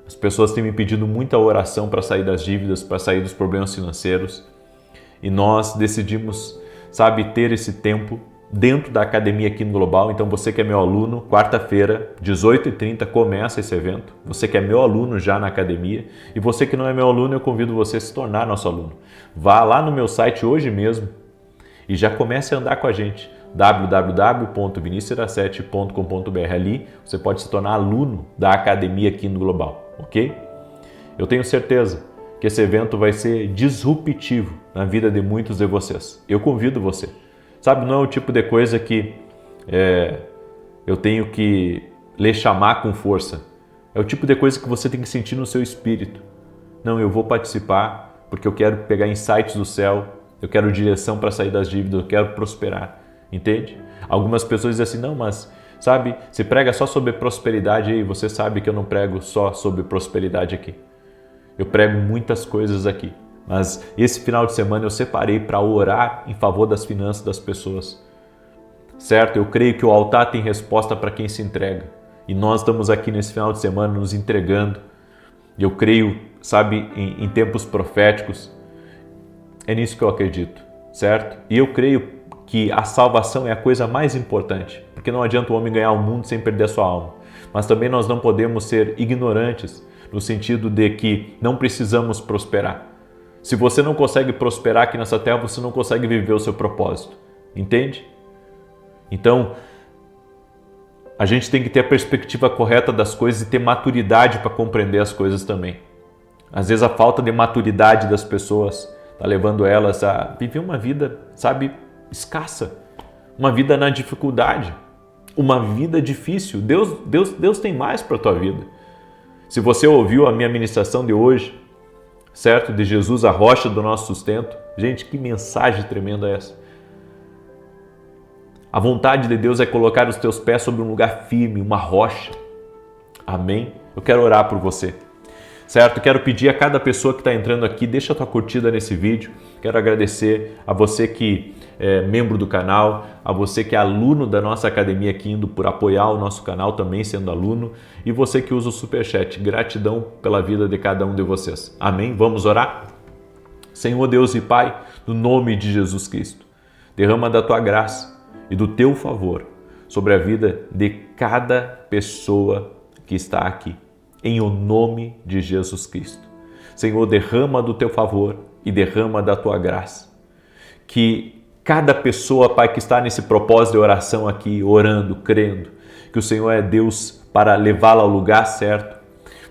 As pessoas têm me pedido muita oração para sair das dívidas, para sair dos problemas financeiros. E nós decidimos, sabe, ter esse tempo dentro da academia aqui no Global. Então você que é meu aluno, quarta-feira, 18h30, começa esse evento. Você que é meu aluno já na academia. E você que não é meu aluno, eu convido você a se tornar nosso aluno. Vá lá no meu site hoje mesmo e já comece a andar com a gente. www.viniciusiracete.com.br. Ali você pode se tornar aluno da academia aqui no Global, ok? Eu tenho certeza que esse evento vai ser disruptivo na vida de muitos de vocês. Eu convido você. Sabe, não é o tipo de coisa que eu tenho que lhe chamar com força. É o tipo de coisa que você tem que sentir no seu espírito. Não, eu vou participar porque eu quero pegar insights do céu, eu quero direção para sair das dívidas, eu quero prosperar. Entende? Algumas pessoas dizem assim, não, mas sabe, você prega só sobre prosperidade aí, você sabe que eu não prego só sobre prosperidade aqui. Eu prego muitas coisas aqui, mas esse final de semana eu separei para orar em favor das finanças das pessoas. Certo? Eu creio que o altar tem resposta para quem se entrega. E nós estamos aqui nesse final de semana nos entregando. E eu creio, sabe, em tempos proféticos. É nisso que eu acredito, certo? E eu creio que a salvação é a coisa mais importante, porque não adianta o homem ganhar o mundo sem perder a sua alma. Mas também nós não podemos ser ignorantes, no sentido de que não precisamos prosperar. Se você não consegue prosperar aqui nessa terra, você não consegue viver o seu propósito. Entende? Então, a gente tem que ter a perspectiva correta das coisas e ter maturidade para compreender as coisas também. Às vezes a falta de maturidade das pessoas está levando elas a viver uma vida, sabe, escassa, uma vida na dificuldade, uma vida difícil. Deus tem mais para a tua vida. Se você ouviu a minha ministração de hoje, certo? De Jesus, a rocha do nosso sustento. Gente, que mensagem tremenda é essa. A vontade de Deus é colocar os teus pés sobre um lugar firme, uma rocha. Amém? Eu quero orar por você. Certo? Quero pedir a cada pessoa que está entrando aqui, deixa a tua curtida nesse vídeo. Quero agradecer a você que é membro do canal, a você que é aluno da nossa academia aqui, indo por apoiar o nosso canal também sendo aluno, e você que usa o Superchat. Gratidão pela vida de cada um de vocês. Amém? Vamos orar? Senhor Deus e Pai, no nome de Jesus Cristo, derrama da tua graça e do teu favor sobre a vida de cada pessoa que está aqui. Em o nome de Jesus Cristo. Senhor, derrama do teu favor e derrama da tua graça. Que cada pessoa, Pai, que está nesse propósito de oração aqui, orando, crendo, que o Senhor é Deus para levá-la ao lugar certo,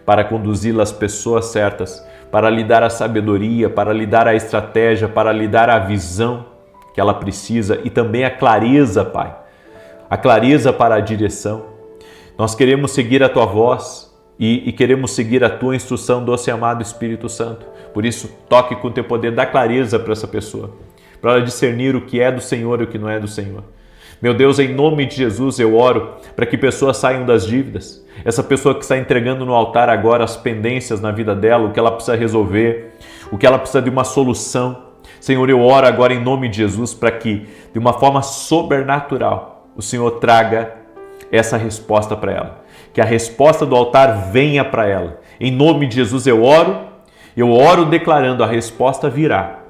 para conduzi-la às pessoas certas, para lhe dar a sabedoria, para lhe dar a estratégia, para lhe dar a visão que ela precisa e também a clareza, Pai. A clareza para a direção. Nós queremos seguir a tua voz, e queremos seguir a tua instrução, doce e amado Espírito Santo. Por isso, toque com o teu poder, dá clareza para essa pessoa, para ela discernir o que é do Senhor e o que não é do Senhor. Meu Deus, em nome de Jesus, eu oro para que pessoas saiam das dívidas. Essa pessoa que está entregando no altar agora as pendências na vida dela, o que ela precisa resolver, o que ela precisa de uma solução. Senhor, eu oro agora em nome de Jesus para que, de uma forma sobrenatural, o Senhor traga essa resposta para ela. Que a resposta do altar venha para ela. Em nome de Jesus eu oro declarando: a resposta virá.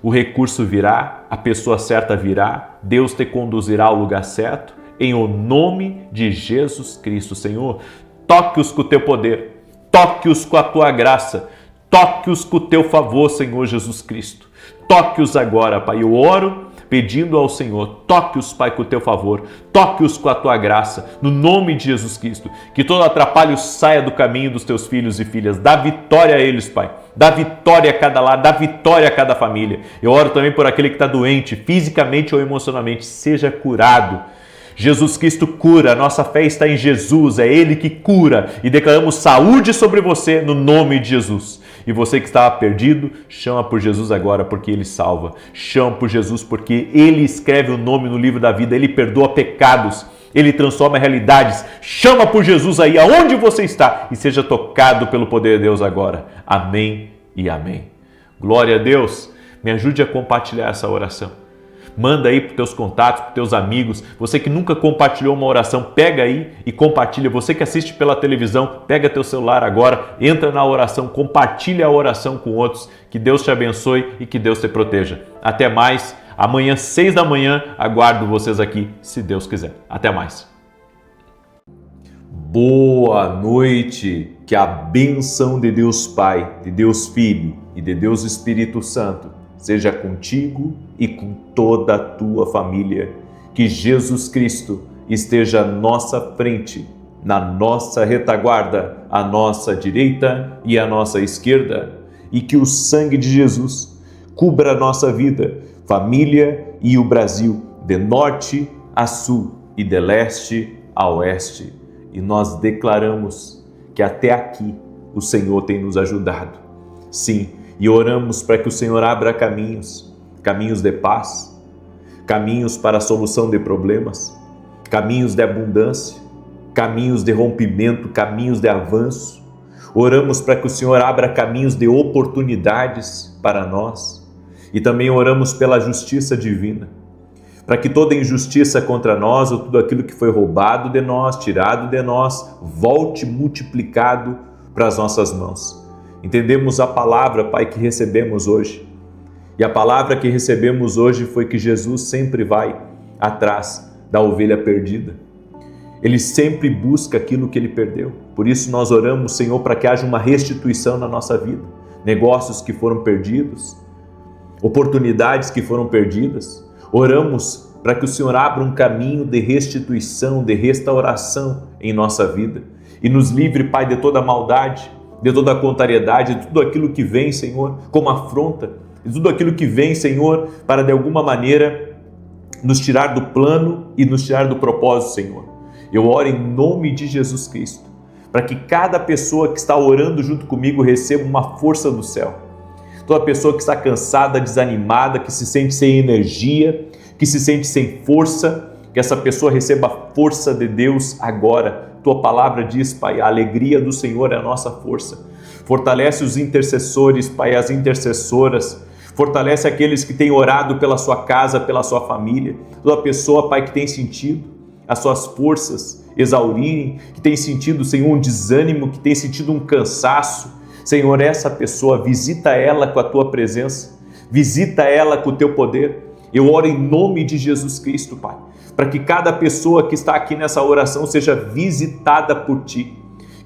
O recurso virá, a pessoa certa virá, Deus te conduzirá ao lugar certo. Em o nome de Jesus Cristo, Senhor, toque-os com o teu poder, toque-os com a tua graça, toque-os com o teu favor, Senhor Jesus Cristo. Toque-os agora, Pai. Eu oro pedindo ao Senhor, toque-os, Pai, com o teu favor, toque-os com a tua graça, no nome de Jesus Cristo, que todo atrapalho saia do caminho dos teus filhos e filhas, dá vitória a eles, Pai, dá vitória a cada lar, dá vitória a cada família. Eu oro também por aquele que está doente, fisicamente ou emocionalmente, seja curado. Jesus Cristo cura, nossa fé está em Jesus, é Ele que cura e declaramos saúde sobre você no nome de Jesus. E você que estava perdido, chama por Jesus agora porque Ele salva. Chama por Jesus porque Ele escreve o nome no livro da vida, Ele perdoa pecados, Ele transforma realidades. Chama por Jesus aí aonde você está e seja tocado pelo poder de Deus agora. Amém e amém. Glória a Deus. Me ajude a compartilhar essa oração. Manda aí para os teus contatos, para os teus amigos. Você que nunca compartilhou uma oração, pega aí e compartilha. Você que assiste pela televisão, pega teu celular agora, entra na oração, compartilha a oração com outros. Que Deus te abençoe e que Deus te proteja. Até mais. Amanhã, 6 da manhã, aguardo vocês aqui, se Deus quiser. Até mais. Boa noite. Que a bênção de Deus Pai, de Deus Filho e de Deus Espírito Santo seja contigo e com toda a tua família. Que Jesus Cristo esteja à nossa frente, na nossa retaguarda, à nossa direita e à nossa esquerda. E que o sangue de Jesus cubra a nossa vida, família e o Brasil, de norte a sul e de leste a oeste. E nós declaramos que até aqui o Senhor tem nos ajudado. Sim, e oramos para que o Senhor abra caminhos, caminhos de paz, caminhos para a solução de problemas, caminhos de abundância, caminhos de rompimento, caminhos de avanço. Oramos para que o Senhor abra caminhos de oportunidades para nós e também oramos pela justiça divina, para que toda injustiça contra nós ou tudo aquilo que foi roubado de nós, tirado de nós, volte multiplicado para as nossas mãos. Entendemos a palavra, Pai, que recebemos hoje. E a palavra que recebemos hoje foi que Jesus sempre vai atrás da ovelha perdida. Ele sempre busca aquilo que ele perdeu. Por isso nós oramos, Senhor, para que haja uma restituição na nossa vida. Negócios que foram perdidos, oportunidades que foram perdidas. Oramos para que o Senhor abra um caminho de restituição, de restauração em nossa vida. E nos livre, Pai, de toda maldade, de toda a contrariedade, de tudo aquilo que vem, Senhor, como afronta, de tudo aquilo que vem, Senhor, para de alguma maneira nos tirar do plano e nos tirar do propósito, Senhor. Eu oro em nome de Jesus Cristo, para que cada pessoa que está orando junto comigo receba uma força do céu. Toda pessoa que está cansada, desanimada, que se sente sem energia, que se sente sem força, que essa pessoa receba a força de Deus agora. Tua palavra diz, Pai, a alegria do Senhor é a nossa força. Fortalece os intercessores, Pai, as intercessoras. Fortalece aqueles que têm orado pela sua casa, pela sua família. Toda pessoa, Pai, que tem sentido as suas forças exaurirem, que tem sentido, Senhor, um desânimo, que tem sentido um cansaço. Senhor, essa pessoa, visita ela com a tua presença, visita ela com o teu poder. Eu oro em nome de Jesus Cristo, Pai, para que cada pessoa que está aqui nessa oração seja visitada por Ti,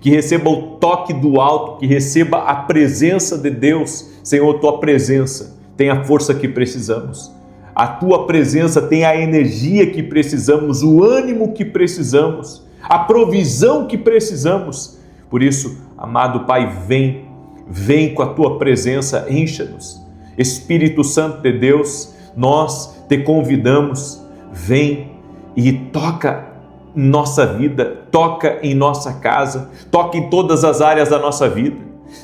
que receba o toque do alto, que receba a presença de Deus. Senhor, Tua presença tem a força que precisamos, a Tua presença tem a energia que precisamos, o ânimo que precisamos, a provisão que precisamos. Por isso, amado Pai, vem com a Tua presença, encha-nos. Espírito Santo de Deus, nós te convidamos, vem e toca em nossa vida, toca em nossa casa, toca em todas as áreas da nossa vida.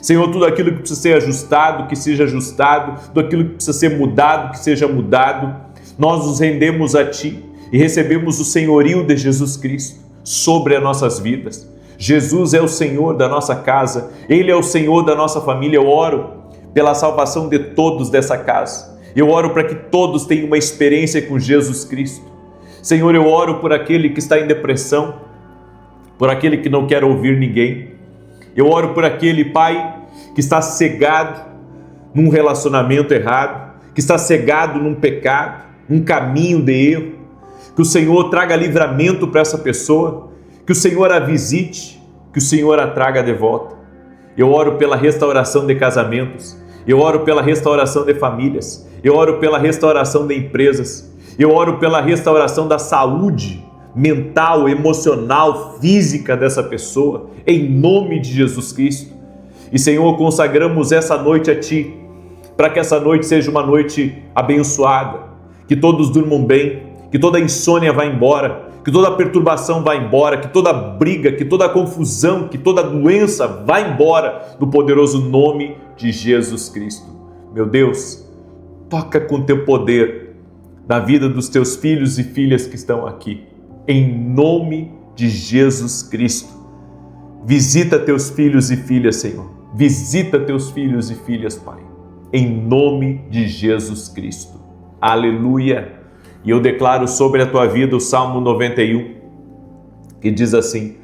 Senhor, tudo aquilo que precisa ser ajustado, que seja ajustado, tudo aquilo que precisa ser mudado, que seja mudado. Nós nos rendemos a Ti e recebemos o senhorio de Jesus Cristo sobre as nossas vidas. Jesus é o Senhor da nossa casa, Ele é o Senhor da nossa família. Eu oro pela salvação de todos dessa casa. Eu oro para que todos tenham uma experiência com Jesus Cristo. Senhor, eu oro por aquele que está em depressão, por aquele que não quer ouvir ninguém. Eu oro por aquele, Pai, que está cegado num relacionamento errado, que está cegado num pecado, num caminho de erro. Que o Senhor traga livramento para essa pessoa, que o Senhor a visite, que o Senhor a traga de volta. Eu oro pela restauração de casamentos, eu oro pela restauração de famílias, eu oro pela restauração de empresas, Eu oro pela restauração da saúde mental, emocional, física dessa pessoa, em nome de Jesus Cristo. E, Senhor, consagramos essa noite a Ti, para que essa noite seja uma noite abençoada, que todos durmam bem, que toda insônia vá embora, que toda perturbação vá embora, que toda briga, que toda confusão, que toda doença vá embora, no poderoso nome de Jesus Cristo. Meu Deus, toca com Teu poder na vida dos Teus filhos e filhas que estão aqui, em nome de Jesus Cristo. Visita Teus filhos e filhas, Senhor. Visita Teus filhos e filhas, Pai, em nome de Jesus Cristo. Aleluia! E eu declaro sobre a tua vida o Salmo 91, que diz assim: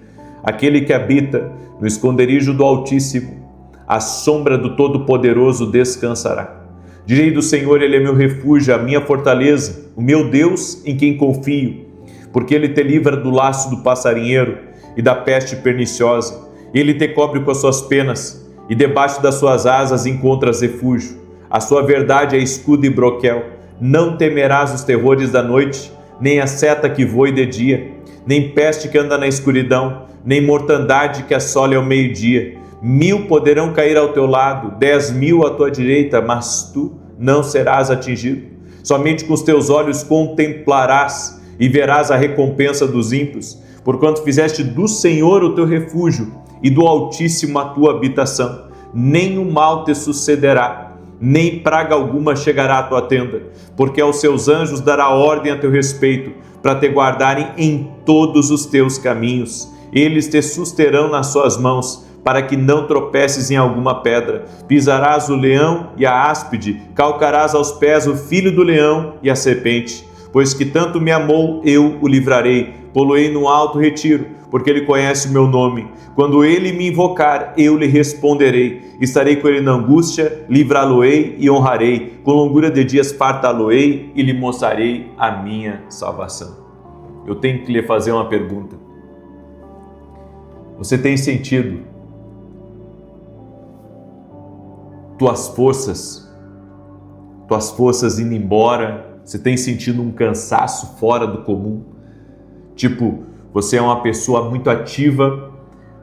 aquele que habita no esconderijo do Altíssimo, à sombra do Todo-Poderoso descansará. Direi do Senhor, Ele é meu refúgio, a minha fortaleza, o meu Deus em quem confio, porque Ele te livra do laço do passarinheiro e da peste perniciosa. Ele te cobre com as suas penas, e debaixo das suas asas encontras refúgio. A sua verdade é escudo e broquel. Não temerás os terrores da noite, nem a seta que voe de dia, nem peste que anda na escuridão, nem mortandade que assole ao meio-dia. 1000 poderão cair ao teu lado, 10.000 à tua direita, mas tu não serás atingido. Somente com os teus olhos contemplarás e verás a recompensa dos ímpios, porquanto fizeste do Senhor o teu refúgio e do Altíssimo a tua habitação. Nenhum mal te sucederá, nem praga alguma chegará à tua tenda, porque aos seus anjos dará ordem a teu respeito, para te guardarem em todos os teus caminhos. Eles te susterão nas suas mãos, para que não tropeces em alguma pedra. Pisarás o leão e a áspide, calcarás aos pés o filho do leão e a serpente. Pois que tanto me amou, eu o livrarei, pô-lo-ei no alto retiro, porque ele conhece o meu nome. Quando ele me invocar, eu lhe responderei. Estarei com ele na angústia, livrá-lo-ei e honrarei. Com longura de dias fartá-lo-ei e lhe mostrarei a minha salvação. Eu tenho que lhe fazer uma pergunta. Você tem sentido tuas forças indo embora? Você tem sentido um cansaço fora do comum? Tipo, você é uma pessoa muito ativa,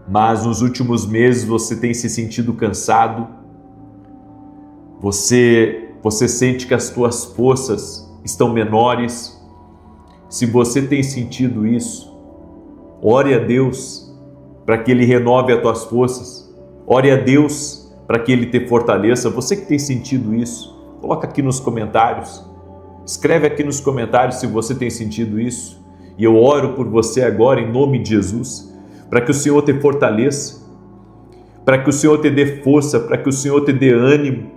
mas nos últimos meses você tem se sentido cansado. Você sente que as tuas forças estão menores. Se você tem sentido isso, ore a Deus para que Ele renove as tuas forças. Ore a Deus para que Ele te fortaleça. Você que tem sentido isso, coloca aqui nos comentários. Escreve aqui nos comentários se você tem sentido isso. E eu oro por você agora em nome de Jesus, para que o Senhor te fortaleça, para que o Senhor te dê força, para que o Senhor te dê ânimo,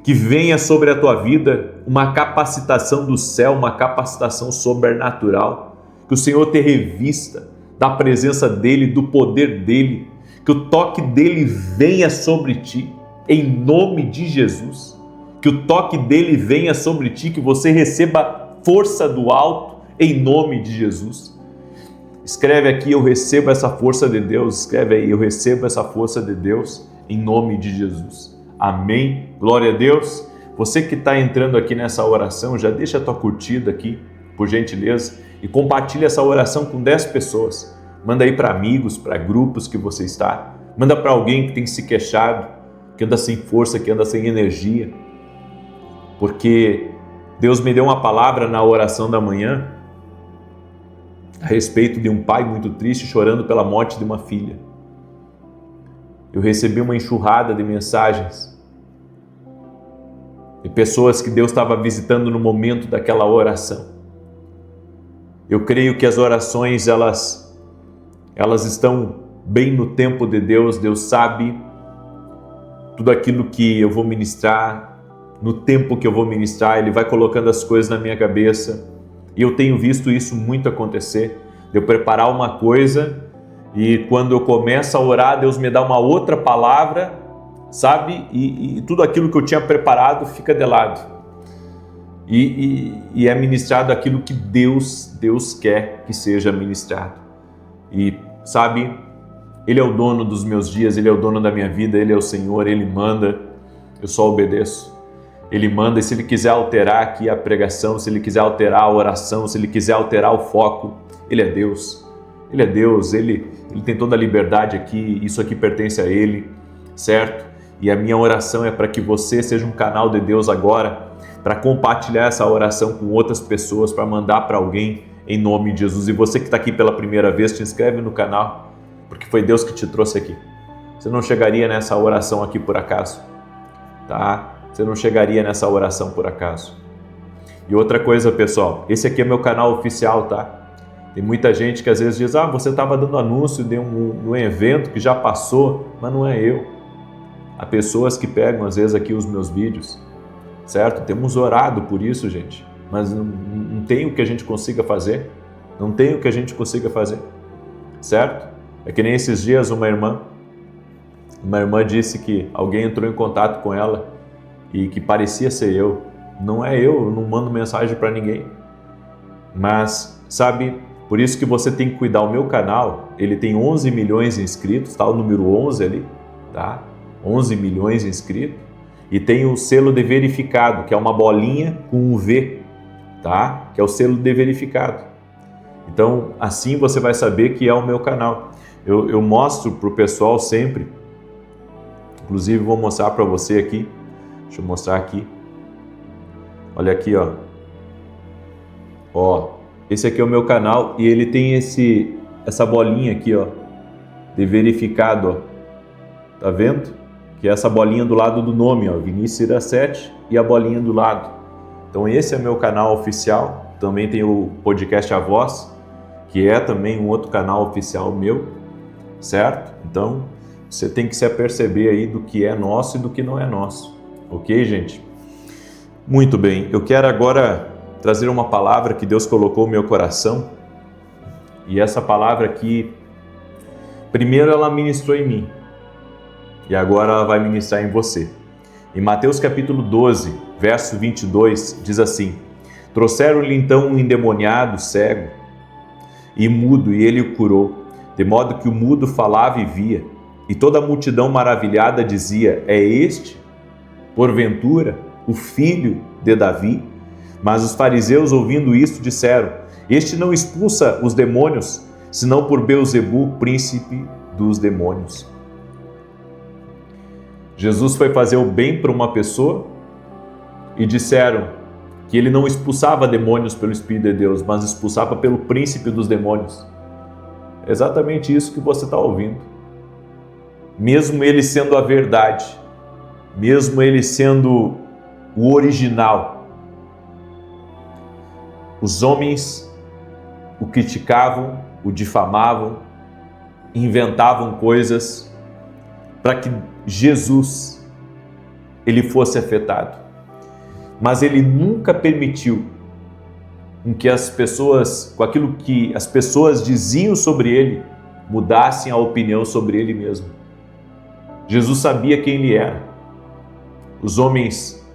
que venha sobre a tua vida uma capacitação do céu, uma capacitação sobrenatural, que o Senhor te revista da presença dEle, do poder dEle, que o toque dEle venha sobre ti, em nome de Jesus, que o toque dEle venha sobre ti, que você receba força do alto, em nome de Jesus. Escreve aqui, eu recebo essa força de Deus. Escreve aí, eu recebo essa força de Deus, em nome de Jesus. Amém. Glória a Deus. Você que está entrando aqui nessa oração, já deixa a tua curtida aqui, por gentileza, e compartilha essa oração com 10 pessoas. Manda aí para amigos, para grupos que você está. Manda para alguém que tem se queixado, que anda sem força, que anda sem energia. Porque Deus me deu uma palavra na oração da manhã a respeito de um pai muito triste chorando pela morte de uma filha. Eu recebi uma enxurrada de mensagens de pessoas que Deus estava visitando no momento daquela oração. Eu creio que as orações elas estão bem no tempo de Deus. Deus sabe tudo aquilo que eu vou ministrar, no tempo que eu vou ministrar, Ele vai colocando as coisas na minha cabeça. E eu tenho visto isso muito acontecer, de eu preparar uma coisa e quando eu começo a orar, Deus me dá uma outra palavra, sabe? E tudo aquilo que eu tinha preparado fica de lado. E é ministrado aquilo que Deus quer que seja ministrado. E sabe, Ele é o dono dos meus dias, Ele é o dono da minha vida, Ele é o Senhor, Ele manda, eu só obedeço. Ele manda, e se Ele quiser alterar aqui a pregação, se Ele quiser alterar a oração, se Ele quiser alterar o foco, Ele é Deus. Ele é Deus, Ele tem toda a liberdade aqui, isso aqui pertence a Ele, certo? E a minha oração é para que você seja um canal de Deus agora, para compartilhar essa oração com outras pessoas, para mandar para alguém em nome de Jesus. E você que está aqui pela primeira vez, te inscreve no canal, porque foi Deus que te trouxe aqui. Você não chegaria nessa oração aqui por acaso, tá? Você não chegaria nessa oração por acaso. E outra coisa, pessoal, esse aqui é meu canal oficial, tá? Tem muita gente que às vezes diz, você estava dando anúncio de um evento que já passou, mas não é eu. Há pessoas que pegam às vezes aqui os meus vídeos, certo? Temos orado por isso, gente, mas não tem o que a gente consiga fazer, não tem o que a gente consiga fazer, certo? É que nem esses dias uma irmã disse que alguém entrou em contato com ela e que parecia ser eu. Não é eu não mando mensagem para ninguém. Mas, sabe, por isso que você tem que cuidar. O meu canal, ele tem 11 milhões de inscritos, tá? O número 11 ali, tá? 11 milhões de inscritos. E tem o selo de verificado, que é uma bolinha com um V, tá? Que é o selo de verificado. Então, assim você vai saber que é o meu canal. Eu mostro para o pessoal sempre, inclusive vou mostrar para você aqui. Deixa eu mostrar aqui. Olha aqui, ó. Ó, esse aqui é o meu canal e ele tem essa bolinha aqui, ó, de verificado, ó. Tá vendo? Que é essa bolinha do lado do nome, ó, Vinícius Iracete, e a bolinha do lado. Então esse é meu canal oficial. Também tem o podcast A Voz, que é também um outro canal oficial meu, certo? Então você tem que se aperceber aí do que é nosso e do que não é nosso. Ok, gente? Muito bem, eu quero agora trazer uma palavra que Deus colocou no meu coração. E essa palavra aqui, primeiro ela ministrou em mim, e agora ela vai ministrar em você. Em Mateus capítulo 12, verso 22, diz assim: Trouxeram-lhe então um endemoniado, cego e mudo, e ele o curou, de modo que o mudo falava e via. E toda a multidão maravilhada dizia: É este, porventura, o filho de Davi? Mas os fariseus, ouvindo isto, disseram: Este não expulsa os demônios, senão por Beelzebu, príncipe dos demônios. Jesus foi fazer o bem para uma pessoa e disseram que ele não expulsava demônios pelo Espírito de Deus, mas expulsava pelo príncipe dos demônios. É exatamente isso que você está ouvindo. Mesmo ele sendo a verdade, mesmo ele sendo o original, os homens o criticavam, o difamavam, inventavam coisas para que Jesus ele fosse afetado. Mas ele nunca permitiu que as pessoas, com aquilo que as pessoas diziam sobre ele, mudassem a opinião sobre ele mesmo. Jesus sabia quem ele era. Os homens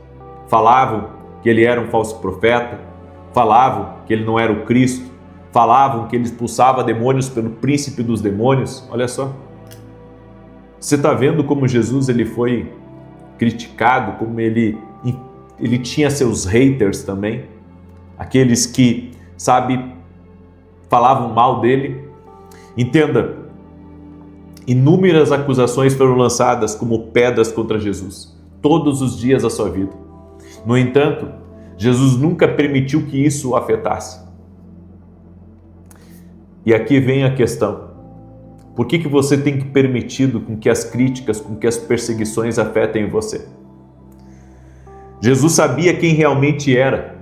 falavam que ele era um falso profeta, falavam que ele não era o Cristo, falavam que ele expulsava demônios pelo príncipe dos demônios. Olha só. Você está vendo como Jesus ele foi criticado, como ele tinha seus haters também, aqueles que, sabe, falavam mal dele. Entenda, inúmeras acusações foram lançadas como pedras contra Jesus, todos os dias da sua vida. No entanto, Jesus nunca permitiu que isso o afetasse. E aqui vem a questão. Por que você tem que permitido com que as críticas, com que as perseguições afetem você? Jesus sabia quem realmente era.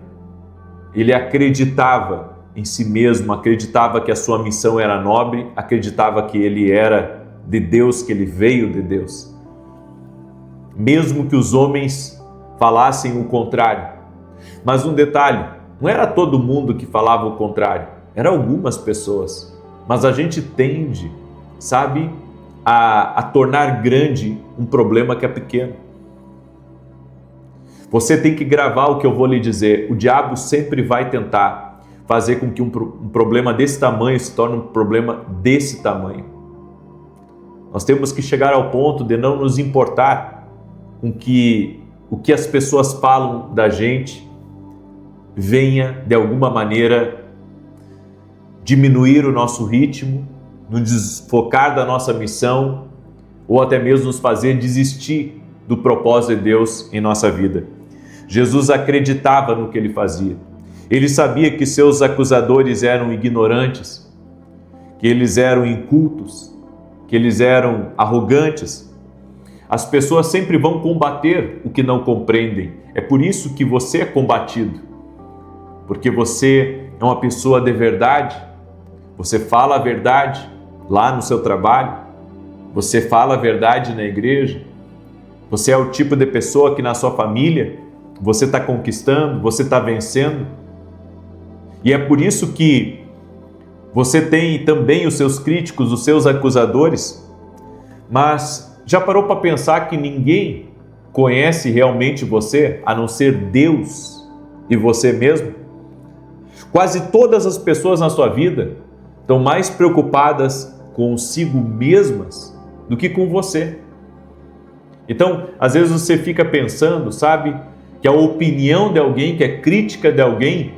Ele acreditava em si mesmo, acreditava que a sua missão era nobre, acreditava que ele era de Deus, que ele veio de Deus. Mesmo que os homens falassem o contrário. Mas um detalhe, não era todo mundo que falava o contrário, eram algumas pessoas. Mas a gente tende, sabe, a tornar grande um problema que é pequeno. Você tem que gravar o que eu vou lhe dizer. O diabo sempre vai tentar fazer com que um problema desse tamanho se torne um problema desse tamanho. Nós temos que chegar ao ponto de não nos importar com que o que as pessoas falam da gente venha, de alguma maneira, diminuir o nosso ritmo, nos desfocar da nossa missão ou até mesmo nos fazer desistir do propósito de Deus em nossa vida. Jesus acreditava no que ele fazia. Ele sabia que seus acusadores eram ignorantes, que eles eram incultos, que eles eram arrogantes. As pessoas sempre vão combater o que não compreendem. É por isso que você é combatido, porque você é uma pessoa de verdade, você fala a verdade lá no seu trabalho, você fala a verdade na igreja, você é o tipo de pessoa que na sua família você está conquistando, você está vencendo. E é por isso que você tem também os seus críticos, os seus acusadores, mas já parou para pensar que ninguém conhece realmente você, a não ser Deus e você mesmo? Quase todas as pessoas na sua vida estão mais preocupadas consigo mesmas do que com você. Então, às vezes você fica pensando, sabe, que a opinião de alguém, que a crítica de alguém,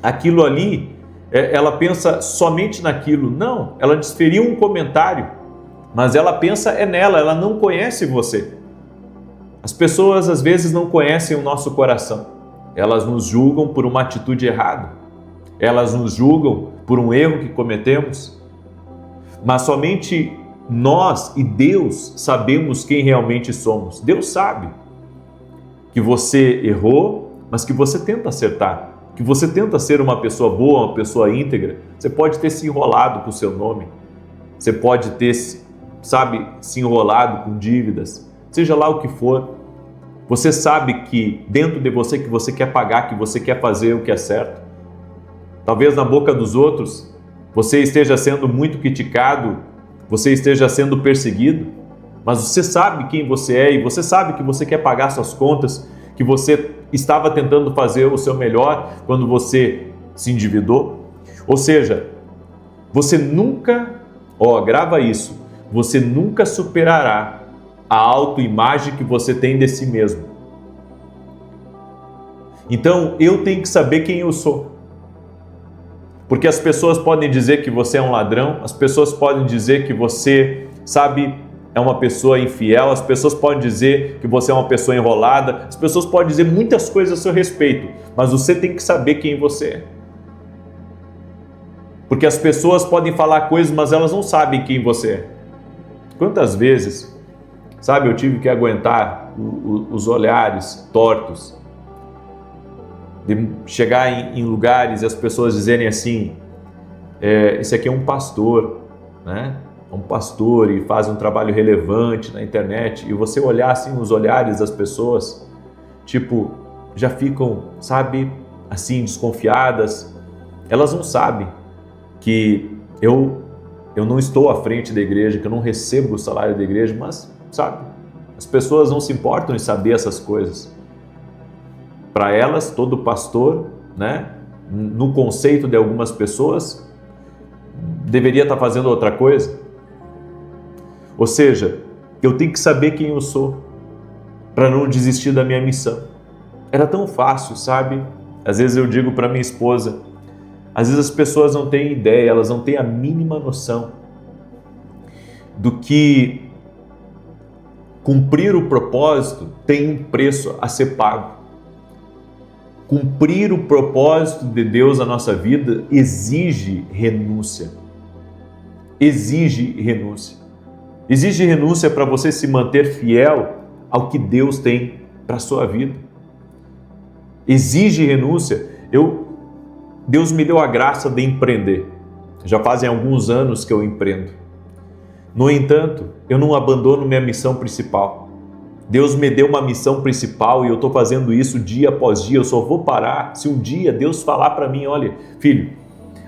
aquilo ali, ela pensa somente naquilo. Não, ela desferiu um comentário, mas ela pensa nela, ela não conhece você. As pessoas às vezes não conhecem o nosso coração. Elas nos julgam por uma atitude errada. Elas nos julgam por um erro que cometemos. Mas somente nós e Deus sabemos quem realmente somos. Deus sabe que você errou, mas que você tenta acertar, que você tenta ser uma pessoa boa, uma pessoa íntegra. Você pode ter se enrolado com o seu nome, você pode ter, sabe, se enrolado com dívidas, seja lá o que for. Você sabe que dentro de você que você quer pagar, que você quer fazer o que é certo. Talvez na boca dos outros você esteja sendo muito criticado, você esteja sendo perseguido, mas você sabe quem você é e você sabe que você quer pagar suas contas, que você estava tentando fazer o seu melhor quando você se endividou. Ou seja, você nunca, grava isso, você nunca superará a autoimagem que você tem de si mesmo. Então, eu tenho que saber quem eu sou. Porque as pessoas podem dizer que você é um ladrão, as pessoas podem dizer que você, sabe, é uma pessoa infiel, as pessoas podem dizer que você é uma pessoa enrolada, as pessoas podem dizer muitas coisas a seu respeito, mas você tem que saber quem você é. Porque as pessoas podem falar coisas, mas elas não sabem quem você é. Quantas vezes, sabe, eu tive que aguentar os olhares tortos, de chegar em lugares e as pessoas dizerem assim, esse aqui é um pastor, né? Um pastor e faz um trabalho relevante na internet, e você olhar assim os olhares das pessoas, tipo, já ficam, sabe, assim, desconfiadas. Elas não sabem que eu não estou à frente da igreja, que eu não recebo o salário da igreja, mas, sabe, as pessoas não se importam em saber essas coisas. Para elas, todo pastor, né, no conceito de algumas pessoas, deveria estar fazendo outra coisa. Ou seja, eu tenho que saber quem eu sou para não desistir da minha missão. Era tão fácil, sabe? Às vezes eu digo para minha esposa, às vezes as pessoas não têm ideia, elas não têm a mínima noção do que cumprir o propósito tem um preço a ser pago. Cumprir o propósito de Deus na nossa vida exige renúncia. Exige renúncia. Exige renúncia para você se manter fiel ao que Deus tem para a sua vida. Exige renúncia. Deus me deu a graça de empreender. Já fazem alguns anos que eu empreendo. No entanto, eu não abandono minha missão principal. Deus me deu uma missão principal e eu estou fazendo isso dia após dia. Eu só vou parar se um dia Deus falar para mim, olha, filho,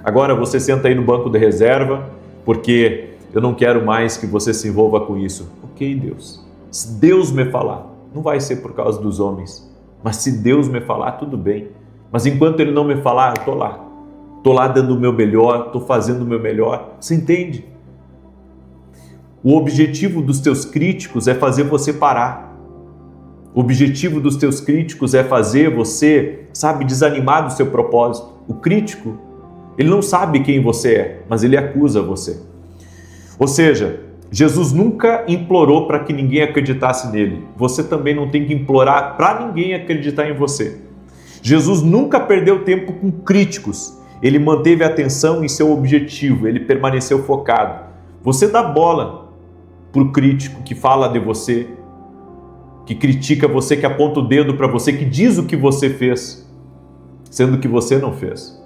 agora você senta aí no banco de reserva, porque eu não quero mais que você se envolva com isso. Ok, Deus. Se Deus me falar, não vai ser por causa dos homens, mas se Deus me falar, tudo bem. Mas enquanto Ele não me falar, eu estou lá. Estou lá dando o meu melhor, estou fazendo o meu melhor. Você entende? O objetivo dos teus críticos é fazer você parar. O objetivo dos teus críticos é fazer você, desanimar do seu propósito. O crítico, ele não sabe quem você é, mas ele acusa você. Ou seja, Jesus nunca implorou para que ninguém acreditasse nele. Você também não tem que implorar para ninguém acreditar em você. Jesus nunca perdeu tempo com críticos. Ele manteve a atenção em seu objetivo, ele permaneceu focado. Você dá bola para o crítico que fala de você, que critica você, que aponta o dedo para você, que diz o que você fez, sendo que você não fez.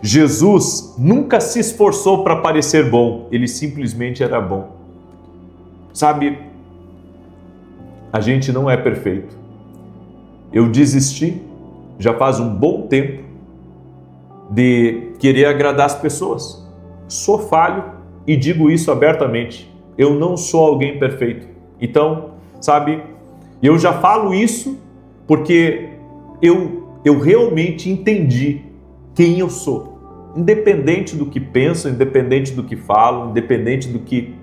Jesus nunca se esforçou para parecer bom, ele simplesmente era bom. A gente não é perfeito. Eu desisti, já faz um bom tempo, de querer agradar as pessoas. Sou falho e digo isso abertamente. Eu não sou alguém perfeito. Então, eu já falo isso porque eu realmente entendi quem eu sou. Independente do que penso, independente do que falo, independente do que...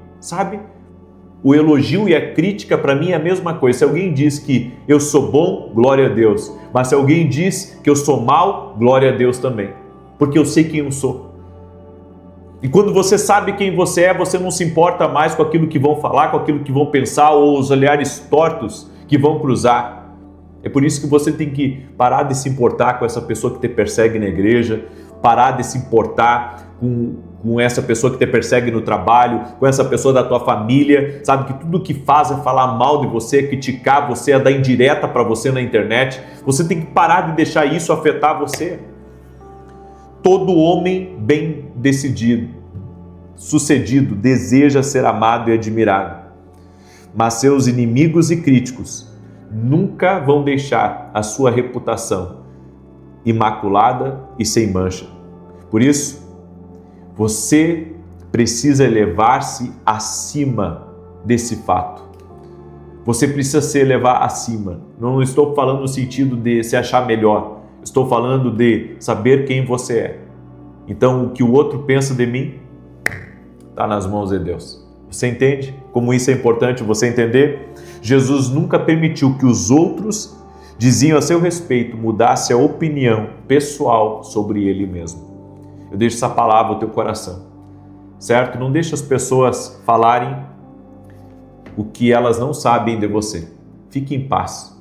O elogio e a crítica para mim é a mesma coisa. Se alguém diz que eu sou bom, glória a Deus. Mas se alguém diz que eu sou mal, glória a Deus também. Porque eu sei quem eu sou. E quando você sabe quem você é, você não se importa mais com aquilo que vão falar, com aquilo que vão pensar ou os olhares tortos que vão cruzar. É por isso que você tem que parar de se importar com essa pessoa que te persegue na igreja, parar de se importar com essa pessoa que te persegue no trabalho, com essa pessoa da tua família, que tudo que faz é falar mal de você, é criticar você, é dar indireta para você na internet. Você tem que parar de deixar isso afetar você. Todo homem bem decidido, sucedido, deseja ser amado e admirado. Mas seus inimigos e críticos nunca vão deixar a sua reputação imaculada e sem mancha. Por isso, você precisa elevar-se acima desse fato. Você precisa se elevar acima. Não estou falando no sentido de se achar melhor. Estou falando de saber quem você é. Então, o que o outro pensa de mim está nas mãos de Deus. Você entende como isso é importante você entender? Jesus nunca permitiu que os outros diziam a seu respeito mudasse a opinião pessoal sobre ele mesmo. Eu deixo essa palavra no teu coração, certo? Não deixe as pessoas falarem o que elas não sabem de você. Fique em paz.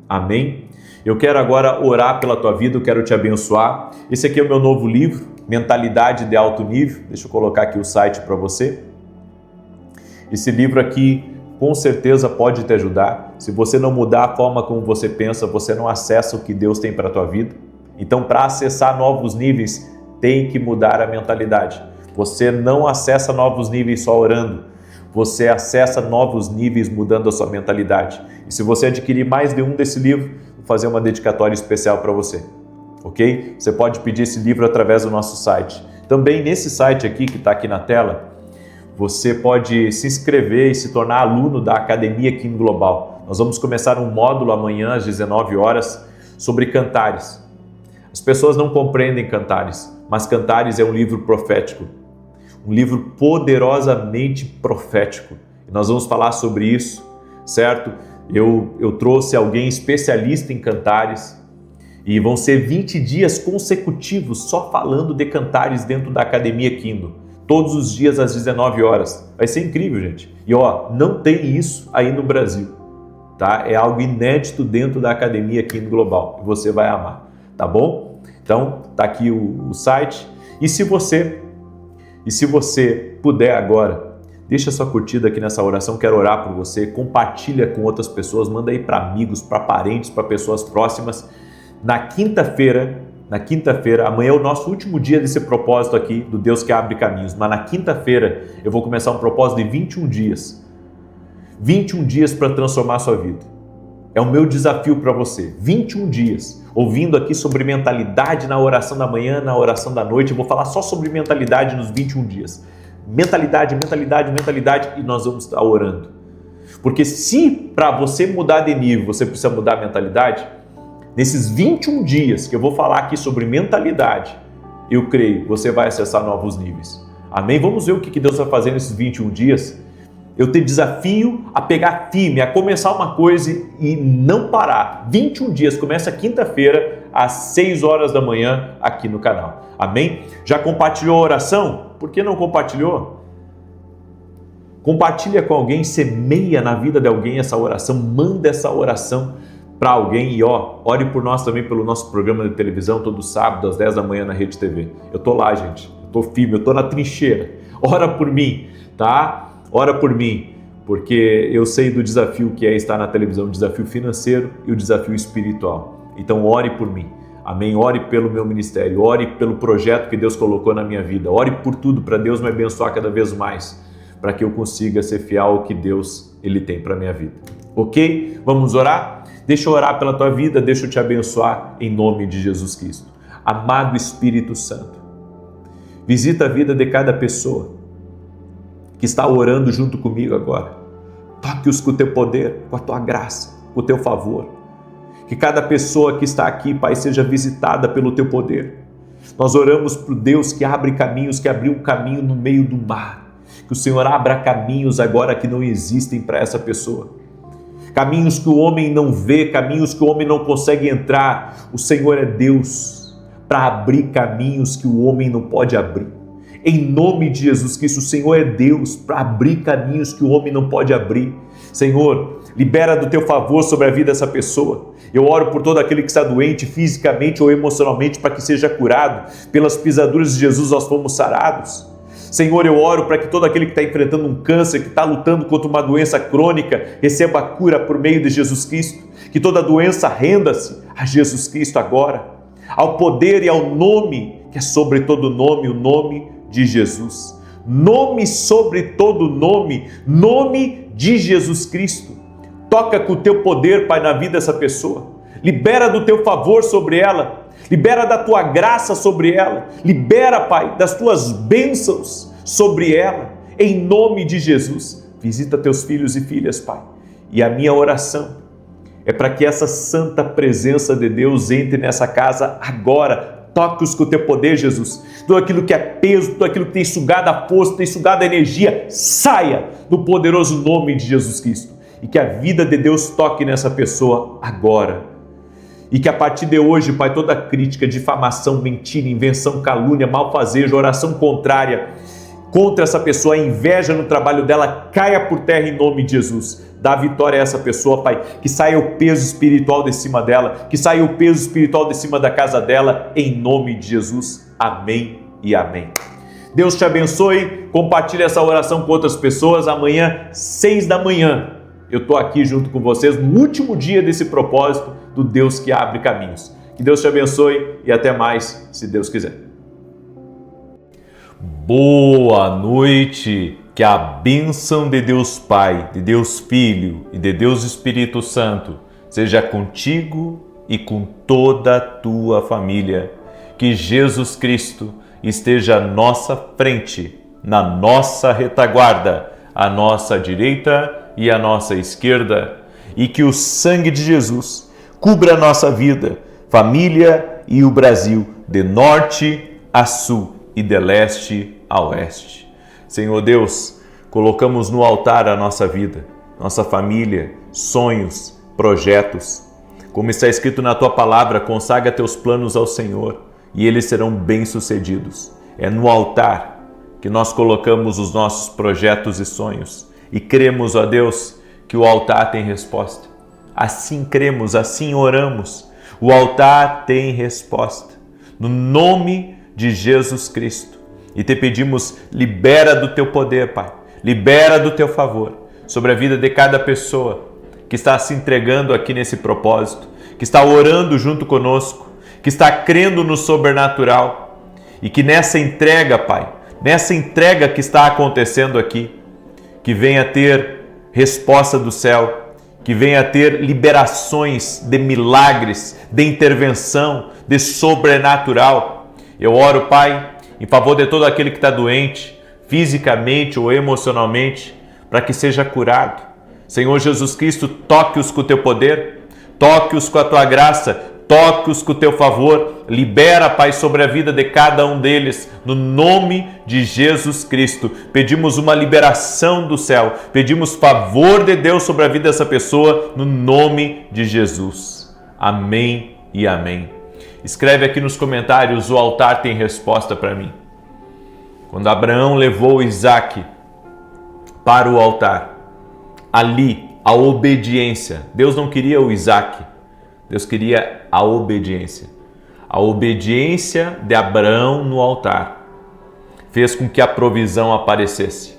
Amém? Eu quero agora orar pela tua vida, eu quero te abençoar. Esse aqui é o meu novo livro, Mentalidade de Alto Nível. Deixa eu colocar aqui o site para você. Esse livro aqui com certeza pode te ajudar. Se você não mudar a forma como você pensa, você não acessa o que Deus tem para a tua vida. Então, para acessar novos níveis, tem que mudar a mentalidade. Você não acessa novos níveis só orando. Você acessa novos níveis mudando a sua mentalidade. E se você adquirir mais de um desse livro, vou fazer uma dedicatória especial para você. Ok? Você pode pedir esse livro através do nosso site. Também nesse site aqui, que está aqui na tela, você pode se inscrever e se tornar aluno da Academia King Global. Nós vamos começar um módulo amanhã às 19 horas sobre Cantares. As pessoas não compreendem Cantares, mas Cantares é um livro profético. Um livro poderosamente profético. E nós vamos falar sobre isso, certo? Eu trouxe alguém especialista em Cantares e vão ser 20 dias consecutivos só falando de Cantares dentro da Academia Kindle. Todos os dias às 19 horas. Vai ser incrível, gente. E não tem isso aí no Brasil, tá? É algo inédito dentro da Academia Kindle Global. E você vai amar, tá bom? Então, tá aqui o site. E se você puder agora, deixa sua curtida aqui nessa oração, quero orar por você, compartilha com outras pessoas, manda aí para amigos, para parentes, para pessoas próximas. Na quinta-feira, amanhã é o nosso último dia desse propósito aqui, do Deus que abre caminhos, mas na quinta-feira eu vou começar um propósito de 21 dias. 21 dias para transformar a sua vida. É o meu desafio para você. 21 dias, ouvindo aqui sobre mentalidade na oração da manhã, na oração da noite. Eu vou falar só sobre mentalidade nos 21 dias. Mentalidade, e nós vamos estar orando. Porque se para você mudar de nível, você precisa mudar a mentalidade, nesses 21 dias que eu vou falar aqui sobre mentalidade, eu creio, você vai acessar novos níveis. Amém? Vamos ver o que Deus vai fazer nesses 21 dias. eu te desafio a pegar firme, a começar uma coisa e não parar. 21 dias, começa quinta-feira, às 6 horas da manhã, aqui no canal. Amém? Já compartilhou a oração? Por que não compartilhou? Compartilha com alguém, semeia na vida de alguém essa oração, manda essa oração para alguém e ore por nós também pelo nosso programa de televisão, todo sábado às 10 da manhã na Rede TV. Eu tô lá, gente, eu tô firme, eu tô na trincheira. Ora por mim, tá? Ora por mim, porque eu sei do desafio que é estar na televisão, o desafio financeiro e o desafio espiritual. Então ore por mim, amém? Ore pelo meu ministério, ore pelo projeto que Deus colocou na minha vida, ore por tudo para Deus me abençoar cada vez mais, para que eu consiga ser fiel ao que Deus Ele tem para a minha vida. Ok? Vamos orar? Deixa eu orar pela tua vida, deixa eu te abençoar em nome de Jesus Cristo. Amado Espírito Santo, visita a vida de cada pessoa que está orando junto comigo agora. Toque-os com o teu poder, com a tua graça, com o teu favor. Que cada pessoa que está aqui, Pai, seja visitada pelo teu poder. Nós oramos para o Deus que abre caminhos, que abriu um caminho no meio do mar. Que o Senhor abra caminhos agora que não existem para essa pessoa. Caminhos que o homem não vê, caminhos que o homem não consegue entrar. O Senhor é Deus para abrir caminhos que o homem não pode abrir. Em nome de Jesus Cristo, o Senhor é Deus para abrir caminhos que o homem não pode abrir. Senhor, libera do teu favor sobre a vida dessa pessoa. Eu oro por todo aquele que está doente fisicamente ou emocionalmente para que seja curado. Pelas pisaduras de Jesus nós fomos sarados. Senhor, eu oro para que todo aquele que está enfrentando um câncer, que está lutando contra uma doença crônica, receba a cura por meio de Jesus Cristo. Que toda doença renda-se a Jesus Cristo agora, ao poder e ao nome, que é sobre todo nome, o nome de Jesus. Nome sobre todo nome, nome de Jesus Cristo. Toca com o teu poder, Pai, na vida dessa pessoa. Libera do teu favor sobre ela. Libera da tua graça sobre ela. Libera, Pai, das tuas bênçãos sobre ela. Em nome de Jesus. Visita teus filhos e filhas, Pai. E a minha oração é para que essa santa presença de Deus entre nessa casa agora. Toque-os com o teu poder, Jesus. Tudo aquilo que é peso, tudo aquilo que tem sugado a força, tem sugado a energia, saia no poderoso nome de Jesus Cristo. E que a vida de Deus toque nessa pessoa agora. E que a partir de hoje, Pai, toda crítica, difamação, mentira, invenção, calúnia, malfazejo, oração contrária contra essa pessoa, a inveja no trabalho dela, caia por terra em nome de Jesus. Dá vitória a essa pessoa, Pai, que saia o peso espiritual de cima dela, que saia o peso espiritual de cima da casa dela, em nome de Jesus. Amém e amém. Deus te abençoe, compartilhe essa oração com outras pessoas. Amanhã, 6 da manhã, eu estou aqui junto com vocês no último dia desse propósito do Deus que abre caminhos. Que Deus te abençoe e até mais, se Deus quiser. Boa noite, que a bênção de Deus Pai, de Deus Filho e de Deus Espírito Santo seja contigo e com toda a tua família. Que Jesus Cristo esteja à nossa frente, na nossa retaguarda, à nossa direita e à nossa esquerda, e que o sangue de Jesus cubra a nossa vida, família e o Brasil, de norte a sul e de leste a oeste. Senhor Deus, colocamos no altar a nossa vida, nossa família, sonhos, projetos. Como está escrito na tua palavra, consagra teus planos ao Senhor e eles serão bem-sucedidos. É no altar que nós colocamos os nossos projetos e sonhos e cremos, ó Deus, que o altar tem resposta. Assim cremos, assim oramos. O altar tem resposta. No nome de Jesus Cristo. E te pedimos, libera do teu poder, Pai. Libera do teu favor sobre a vida de cada pessoa que está se entregando aqui nesse propósito, que está orando junto conosco, que está crendo no sobrenatural e que nessa entrega, Pai, nessa entrega que está acontecendo aqui, que venha ter resposta do céu, que venha ter liberações de milagres, de intervenção, de sobrenatural. Eu oro, Pai, em favor de todo aquele que está doente, fisicamente ou emocionalmente, para que seja curado. Senhor Jesus Cristo, toque-os com o teu poder, toque-os com a tua graça, toque-os com o teu favor, libera, Pai, sobre a vida de cada um deles, no nome de Jesus Cristo. Pedimos uma liberação do céu, pedimos favor de Deus sobre a vida dessa pessoa, no nome de Jesus. Amém e amém. Escreve aqui nos comentários: o altar tem resposta para mim. Quando Abraão levou Isaque para o altar, ali a obediência, Deus não queria o Isaque, Deus queria a obediência. A obediência de Abraão no altar fez com que a provisão aparecesse.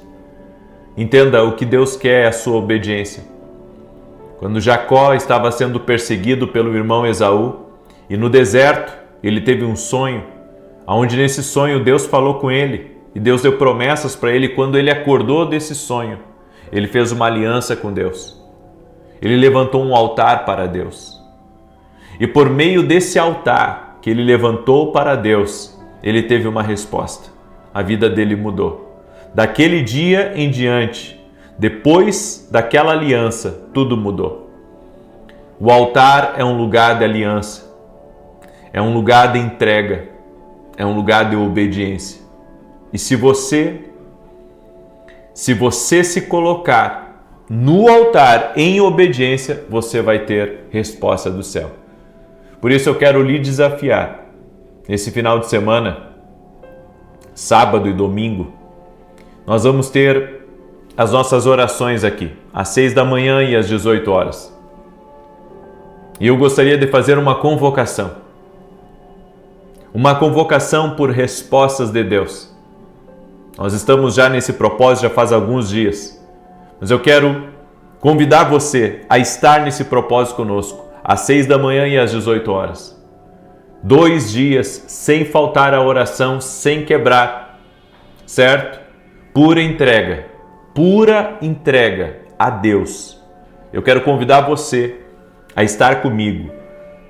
Entenda, o que Deus quer é a sua obediência. Quando Jacó estava sendo perseguido pelo irmão Esaú, e no deserto ele teve um sonho, onde nesse sonho Deus falou com ele, e Deus deu promessas para ele. Quando ele acordou desse sonho, ele fez uma aliança com Deus. Ele levantou um altar para Deus. E por meio desse altar que ele levantou para Deus, ele teve uma resposta. A vida dele mudou. Daquele dia em diante, depois daquela aliança, tudo mudou. O altar é um lugar de aliança, é um lugar de entrega, é um lugar de obediência. E se você se colocar no altar em obediência, você vai ter resposta do céu. Por isso eu quero lhe desafiar, nesse final de semana, sábado e domingo, nós vamos ter as nossas orações aqui, às 6 da manhã e às 18 horas. E eu gostaria de fazer uma convocação por respostas de Deus. Nós estamos já nesse propósito já faz alguns dias, mas eu quero convidar você a estar nesse propósito conosco, às 6 da manhã e às 18 horas. 2 dias sem faltar a oração, sem quebrar, certo? Pura entrega a Deus. Eu quero convidar você a estar comigo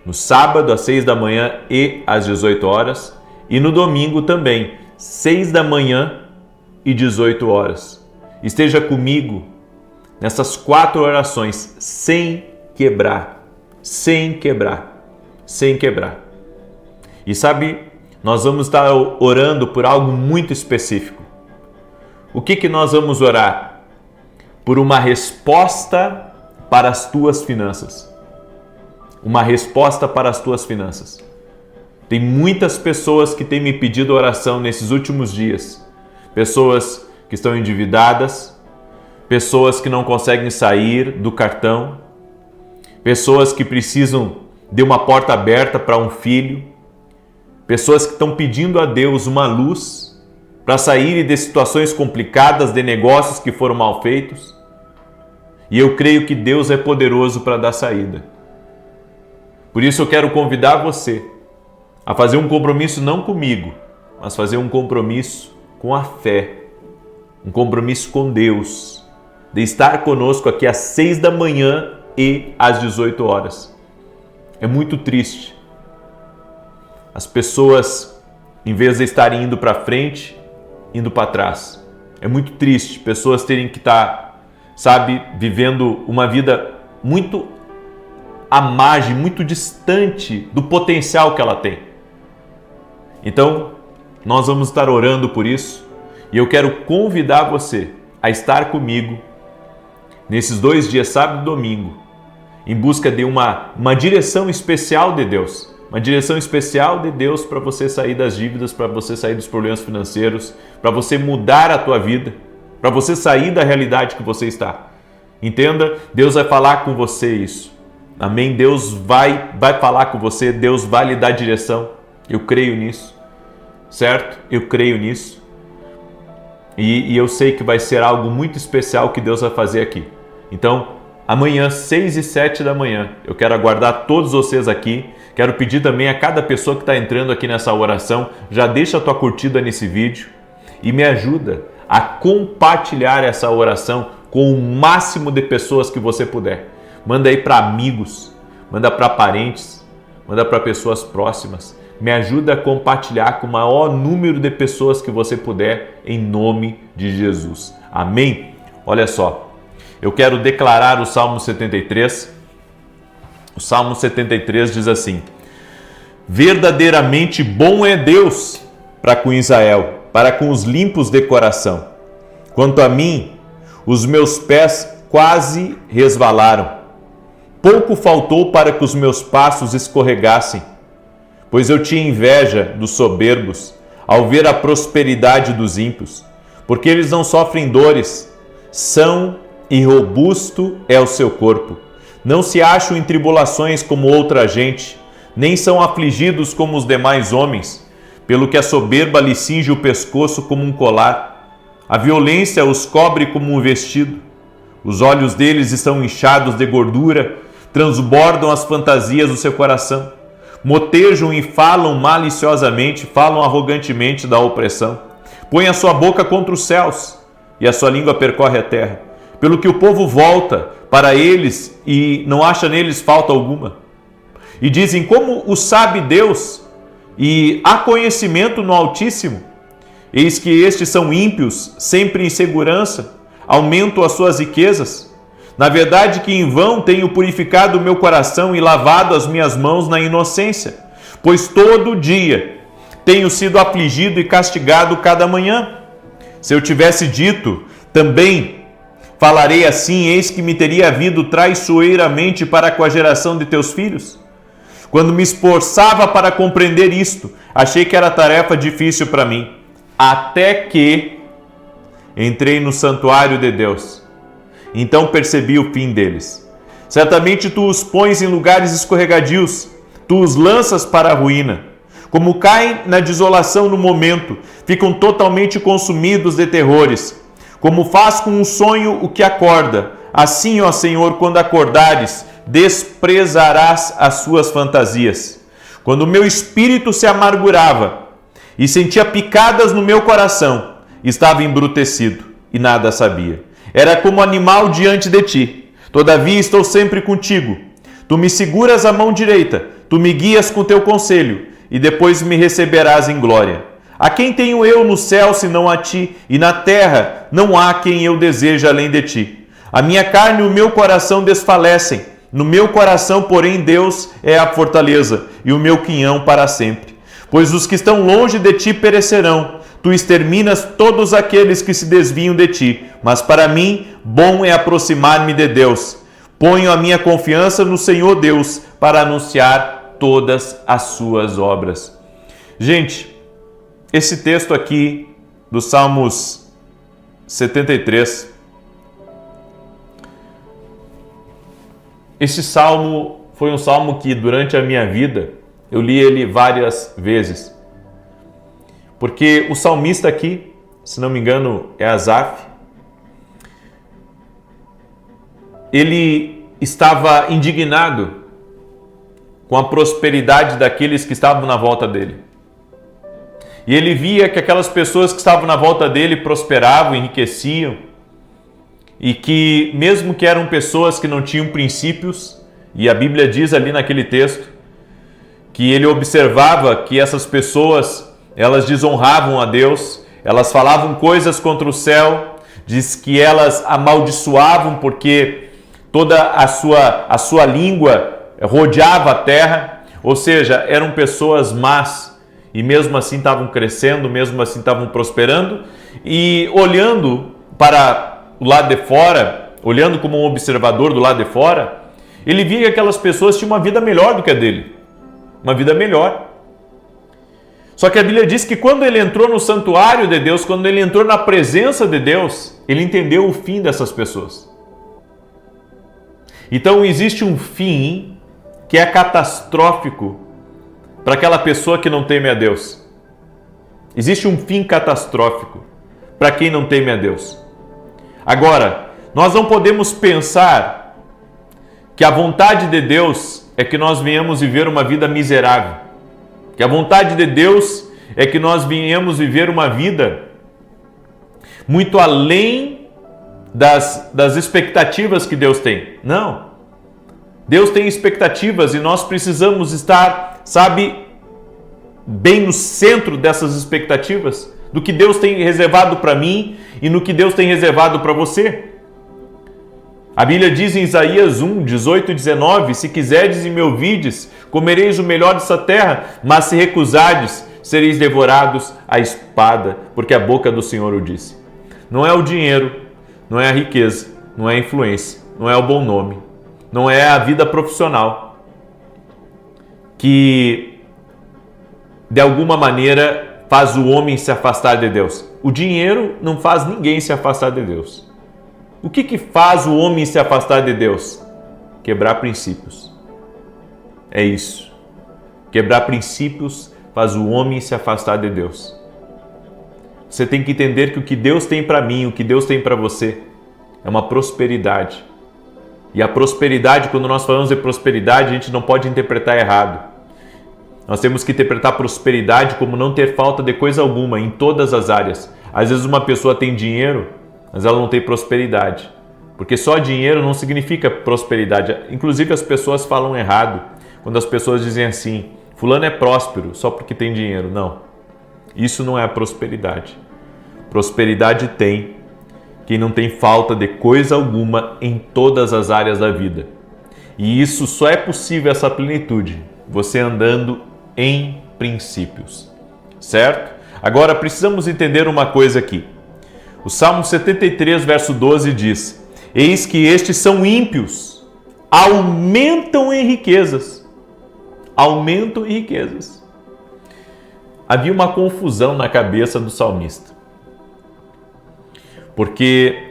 no sábado às 6 da manhã e às 18 horas e no domingo também, 6 da manhã e 18 horas. Esteja comigo nessas 4 orações sem quebrar. E sabe, nós vamos estar orando por algo muito específico. O que nós vamos orar? Por uma resposta para as tuas finanças. Uma resposta para as tuas finanças. Tem muitas pessoas que têm me pedido oração nesses últimos dias. Pessoas que estão endividadas, pessoas que não conseguem sair do cartão, pessoas que precisam de uma porta aberta para um filho, pessoas que estão pedindo a Deus uma luz para saírem de situações complicadas, de negócios que foram mal feitos. E eu creio que Deus é poderoso para dar saída. Por isso eu quero convidar você a fazer um compromisso não comigo, mas fazer um compromisso com a fé, um compromisso com Deus, de estar conosco aqui às 6 da manhã e às 18 horas. É muito triste as pessoas, em vez de estarem indo para frente, indo para trás. É muito triste pessoas terem que estar, vivendo uma vida muito à margem, muito distante do potencial que ela tem. Então, nós vamos estar orando por isso e eu quero convidar você a estar comigo nesses 2 dias, sábado e domingo, em busca de uma direção especial de Deus. Uma direção especial de Deus para você sair das dívidas, para você sair dos problemas financeiros, para você mudar a tua vida, para você sair da realidade que você está. Entenda, Deus vai falar com você isso. Amém? Deus vai falar com você, Deus vai lhe dar direção. Eu creio nisso, certo? Eu creio nisso. E eu sei que vai ser algo muito especial que Deus vai fazer aqui. Então, amanhã, 6 e 7 da manhã, eu quero aguardar todos vocês aqui. Quero pedir também a cada pessoa que está entrando aqui nessa oração, já deixa a tua curtida nesse vídeo e me ajuda a compartilhar essa oração com o máximo de pessoas que você puder. Manda aí para amigos, manda para parentes, manda para pessoas próximas. Me ajuda a compartilhar com o maior número de pessoas que você puder, em nome de Jesus. Amém? Olha só, eu quero declarar o Salmo 73. O Salmo 73 diz assim: Verdadeiramente bom é Deus para com Israel, para com os limpos de coração. Quanto a mim, os meus pés quase resvalaram. Pouco faltou para que os meus passos escorregassem, pois eu tinha inveja dos soberbos ao ver a prosperidade dos ímpios, porque eles não sofrem dores, são e robusto é o seu corpo. Não se acham em tribulações como outra gente, nem são afligidos como os demais homens, pelo que a soberba lhe cinge o pescoço como um colar, a violência os cobre como um vestido. Os olhos deles estão inchados de gordura, transbordam as fantasias do seu coração, motejam e falam maliciosamente, falam arrogantemente da opressão. Põe a sua boca contra os céus e a sua língua percorre a terra, pelo que o povo volta para eles e não acha neles falta alguma. E dizem: como o sabe Deus, e há conhecimento no Altíssimo? Eis que estes são ímpios, sempre em segurança, aumentam as suas riquezas. Na verdade que em vão tenho purificado o meu coração e lavado as minhas mãos na inocência, pois todo dia tenho sido afligido e castigado cada manhã. Se eu tivesse dito, também falarei assim, eis que me teria havido traiçoeiramente para com a geração de teus filhos. Quando me esforçava para compreender isto, achei que era tarefa difícil para mim, até que entrei no santuário de Deus. Então percebi o fim deles. Certamente tu os pões em lugares escorregadios, tu os lanças para a ruína. Como caem na desolação no momento, ficam totalmente consumidos de terrores. Como faz com um sonho o que acorda, assim, ó Senhor, quando acordares, desprezarás as suas fantasias. Quando o meu espírito se amargurava e sentia picadas no meu coração, estava embrutecido e nada sabia. Era como animal diante de ti. Todavia estou sempre contigo. Tu me seguras a mão direita, tu me guias com teu conselho, e depois me receberás em glória. A quem tenho eu no céu senão a ti, e na terra não há quem eu deseje além de ti. A minha carne e o meu coração desfalecem. No meu coração, porém, Deus é a fortaleza, e o meu quinhão para sempre. Pois os que estão longe de ti perecerão. Tu exterminas todos aqueles que se desviam de ti, mas para mim, bom é aproximar-me de Deus. Ponho a minha confiança no Senhor Deus para anunciar todas as suas obras. Gente, esse texto aqui do Salmos 73, esse salmo foi um salmo que durante a minha vida eu li ele várias vezes. Porque o salmista aqui, se não me engano, é Asaf, ele estava indignado com a prosperidade daqueles que estavam na volta dele. E ele via que aquelas pessoas que estavam na volta dele prosperavam, enriqueciam, e que mesmo que eram pessoas que não tinham princípios, e a Bíblia diz ali naquele texto, que ele observava que essas pessoas elas desonravam a Deus, elas falavam coisas contra o céu, diz que elas amaldiçoavam porque toda a sua língua rodeava a terra, ou seja, eram pessoas más e mesmo assim estavam crescendo, mesmo assim estavam prosperando, e olhando para o lado de fora, olhando como um observador do lado de fora, ele via que aquelas pessoas tinham uma vida melhor do que a dele, uma vida melhor. Só que a Bíblia diz que quando ele entrou no santuário de Deus, quando ele entrou na presença de Deus, ele entendeu o fim dessas pessoas. Então existe um fim que é catastrófico para aquela pessoa que não teme a Deus. Existe um fim catastrófico para quem não teme a Deus. Agora, nós não podemos pensar que a vontade de Deus é que nós venhamos viver uma vida miserável. Que a vontade de Deus é que nós venhamos viver uma vida muito além das expectativas que Deus tem. Não. Deus tem expectativas e nós precisamos estar, bem no centro dessas expectativas, do que Deus tem reservado para mim e no que Deus tem reservado para você. A Bíblia diz em Isaías 1, 18 e 19: se quiserdes e me ouvides, comereis o melhor dessa terra, mas se recusardes, sereis devorados à espada, porque a boca do Senhor o disse. Não é o dinheiro, não é a riqueza, não é a influência, não é o bom nome, não é a vida profissional que, de alguma maneira, faz o homem se afastar de Deus. O dinheiro não faz ninguém se afastar de Deus. O que faz o homem se afastar de Deus? Quebrar princípios. É isso. Quebrar princípios faz o homem se afastar de Deus. Você tem que entender que o que Deus tem para mim, o que Deus tem para você, é uma prosperidade. E a prosperidade, quando nós falamos de prosperidade, a gente não pode interpretar errado. Nós temos que interpretar prosperidade como não ter falta de coisa alguma em todas as áreas. Às vezes uma pessoa tem dinheiro, mas ela não tem prosperidade. Porque só dinheiro não significa prosperidade. Inclusive as pessoas falam errado quando as pessoas dizem assim: fulano é próspero só porque tem dinheiro. Não, isso não é a prosperidade. Prosperidade tem quem não tem falta de coisa alguma em todas as áreas da vida. E isso só é possível, essa plenitude, você andando em princípios, certo? Agora precisamos entender uma coisa aqui. O Salmo 73, verso 12 diz: eis que estes são ímpios, aumentam em riquezas. Aumentam em riquezas. Havia uma confusão na cabeça do salmista, porque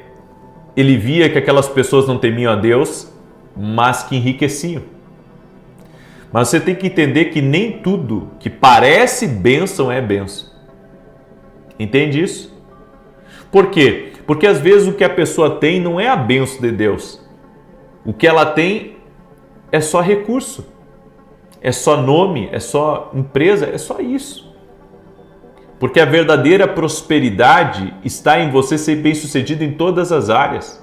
ele via que aquelas pessoas não temiam a Deus, mas que enriqueciam. Mas você tem que entender que nem tudo que parece bênção é bênção. Entende isso? Por quê? Porque às vezes o que a pessoa tem não é a bênção de Deus. O que ela tem é só recurso, é só nome, é só empresa, é só isso. Porque a verdadeira prosperidade está em você ser bem-sucedido em todas as áreas,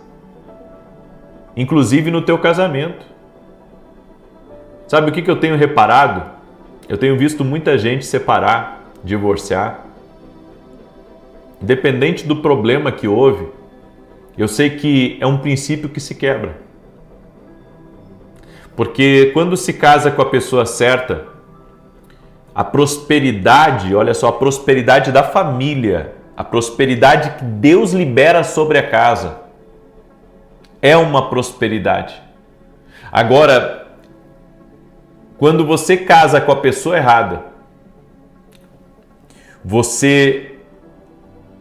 inclusive no teu casamento. Sabe o que eu tenho reparado? Eu tenho visto muita gente separar, divorciar. Independente do problema que houve, eu sei que é um princípio que se quebra. Porque quando se casa com a pessoa certa, a prosperidade, olha só, a prosperidade da família, a prosperidade que Deus libera sobre a casa, é uma prosperidade. Agora, quando você casa com a pessoa errada, você,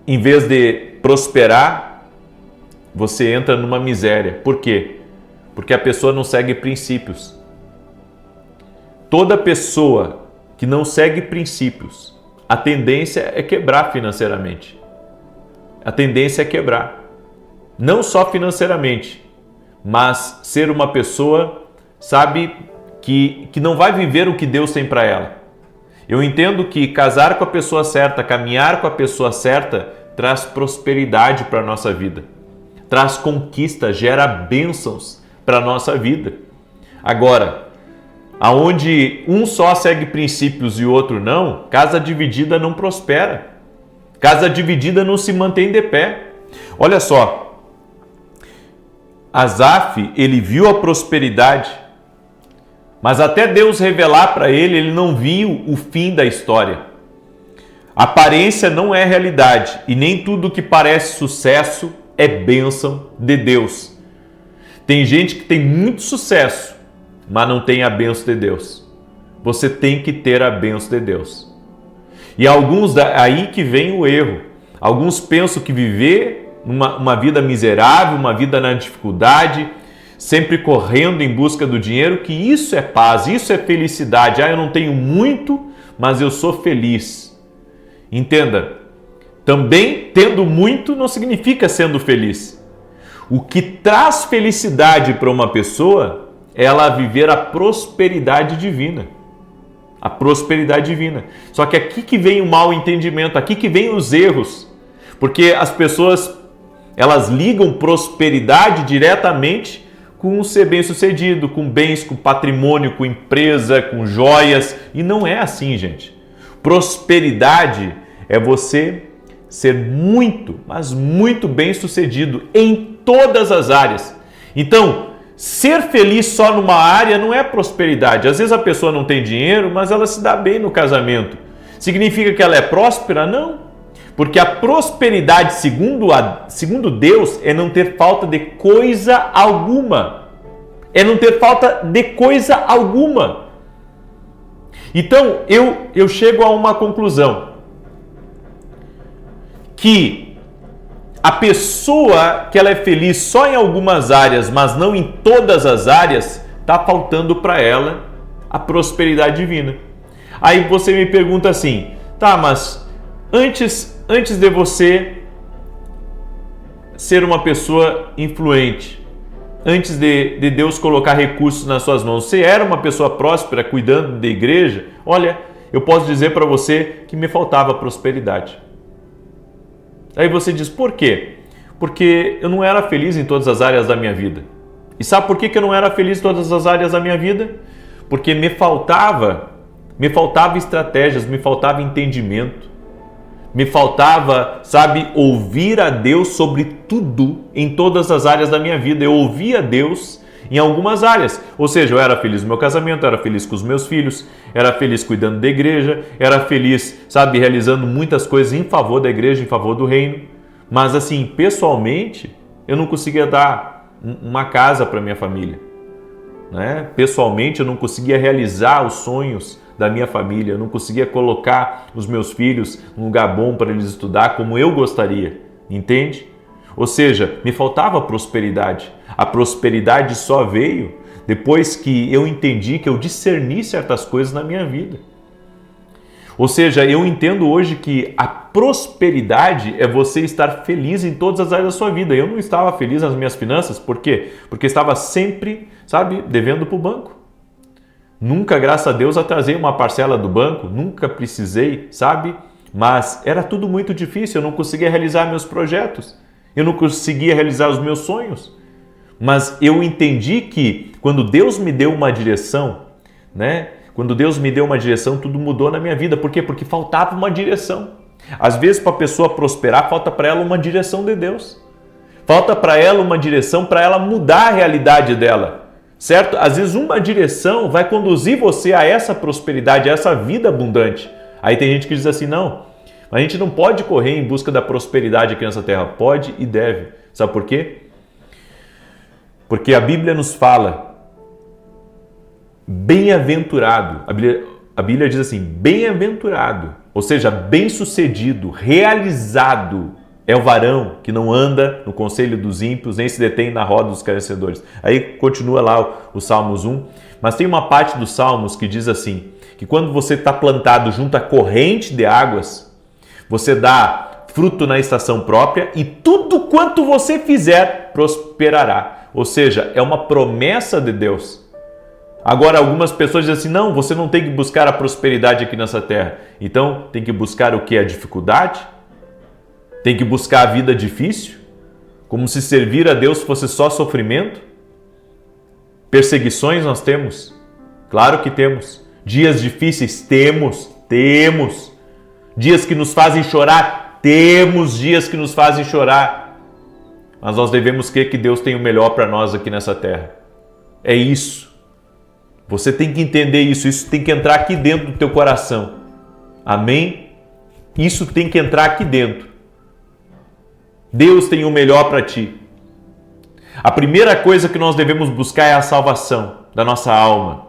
em vez de prosperar, você entra numa miséria. Por quê? Porque a pessoa não segue princípios. Toda pessoa que não segue princípios, a tendência é quebrar financeiramente. A tendência é quebrar. Não só financeiramente, mas ser uma pessoa, sabe, que não vai viver o que Deus tem para ela. Eu entendo que casar com a pessoa certa, caminhar com a pessoa certa, traz prosperidade para a nossa vida. Traz conquista, gera bênçãos para a nossa vida. Agora, aonde um só segue princípios e o outro não, casa dividida não prospera. Casa dividida não se mantém de pé. Olha só, Asaf, ele viu a prosperidade, mas até Deus revelar para ele, ele não viu o fim da história. Aparência não é realidade e nem tudo que parece sucesso é bênção de Deus. Tem gente que tem muito sucesso, mas não tem a bênção de Deus. Você tem que ter a bênção de Deus. E alguns, aí que vem o erro. Alguns pensam que viver uma vida miserável, uma vida na dificuldade, sempre correndo em busca do dinheiro, que isso é paz, isso é felicidade. Eu não tenho muito, mas eu sou feliz. Entenda, também tendo muito não significa sendo feliz. O que traz felicidade para uma pessoa é ela viver a prosperidade divina. A prosperidade divina. Só que aqui que vem o mau entendimento, aqui que vem os erros. Porque as pessoas, elas ligam prosperidade diretamente com ser bem-sucedido, com bens, com patrimônio, com empresa, com joias. E não é assim, gente. Prosperidade é você ser muito, mas muito bem-sucedido em todas as áreas. Então, ser feliz só numa área não é prosperidade. Às vezes a pessoa não tem dinheiro, mas ela se dá bem no casamento. Significa que ela é próspera? Não. Porque a prosperidade, segundo Deus, é não ter falta de coisa alguma. É não ter falta de coisa alguma. Então, eu chego a uma conclusão. Que a pessoa que ela é feliz só em algumas áreas, mas não em todas as áreas, está faltando para ela a prosperidade divina. Aí você me pergunta assim, tá, mas antes de você ser uma pessoa influente, antes de Deus colocar recursos nas suas mãos, você era uma pessoa próspera cuidando da igreja? Olha, eu posso dizer para você que me faltava prosperidade. Aí você diz, por quê? Porque eu não era feliz em todas as áreas da minha vida. E sabe por que eu não era feliz em todas as áreas da minha vida? Porque me faltava estratégias, me faltava entendimento, me faltava, ouvir a Deus sobre tudo em todas as áreas da minha vida. Eu ouvia Deus em algumas áreas, ou seja, eu era feliz no meu casamento, era feliz com os meus filhos, era feliz cuidando da igreja, era feliz, realizando muitas coisas em favor da igreja, em favor do reino, mas assim, pessoalmente, eu não conseguia dar uma casa para minha família, né? Pessoalmente, eu não conseguia realizar os sonhos da minha família, eu não conseguia colocar os meus filhos num lugar bom para eles estudar como eu gostaria, entende? Ou seja, me faltava prosperidade. A prosperidade só veio depois que eu entendi, que eu discerni certas coisas na minha vida. Ou seja, eu entendo hoje que a prosperidade é você estar feliz em todas as áreas da sua vida. Eu não estava feliz nas minhas finanças, por quê? Porque estava sempre, devendo para o banco. Nunca, graças a Deus, atrasei uma parcela do banco, nunca precisei, Mas era tudo muito difícil, eu não conseguia realizar meus projetos. Eu não conseguia realizar os meus sonhos, mas eu entendi que quando Deus me deu uma direção, Quando Deus me deu uma direção, tudo mudou na minha vida. Por quê? Porque faltava uma direção. Às vezes, para a pessoa prosperar, falta para ela uma direção de Deus. Falta para ela uma direção para ela mudar a realidade dela, certo? Às vezes uma direção vai conduzir você a essa prosperidade, a essa vida abundante. Aí tem gente que diz assim, não, a gente não pode correr em busca da prosperidade aqui nessa terra. Pode e deve. Sabe por quê? Porque a Bíblia nos fala, bem-aventurado. A Bíblia diz assim, bem-aventurado, ou seja, bem-sucedido, realizado é o varão que não anda no conselho dos ímpios, nem se detém na roda dos escarnecedores. Aí continua lá o Salmos 1, mas tem uma parte dos Salmos que diz assim, que quando você está plantado junto à corrente de águas, você dá fruto na estação própria e tudo quanto você fizer prosperará. Ou seja, é uma promessa de Deus. Agora, algumas pessoas dizem assim, não, você não tem que buscar a prosperidade aqui nessa terra. Então, tem que buscar o que? A dificuldade? Tem que buscar a vida difícil? Como se servir a Deus fosse só sofrimento? Perseguições nós temos? Claro que temos. Dias difíceis? Temos. Dias que nos fazem chorar? Temos dias que nos fazem chorar. Mas nós devemos crer que Deus tem o melhor para nós aqui nessa terra. É isso. Você tem que entender isso. Isso tem que entrar aqui dentro do teu coração. Amém? Isso tem que entrar aqui dentro. Deus tem o melhor para ti. A primeira coisa que nós devemos buscar é a salvação da nossa alma.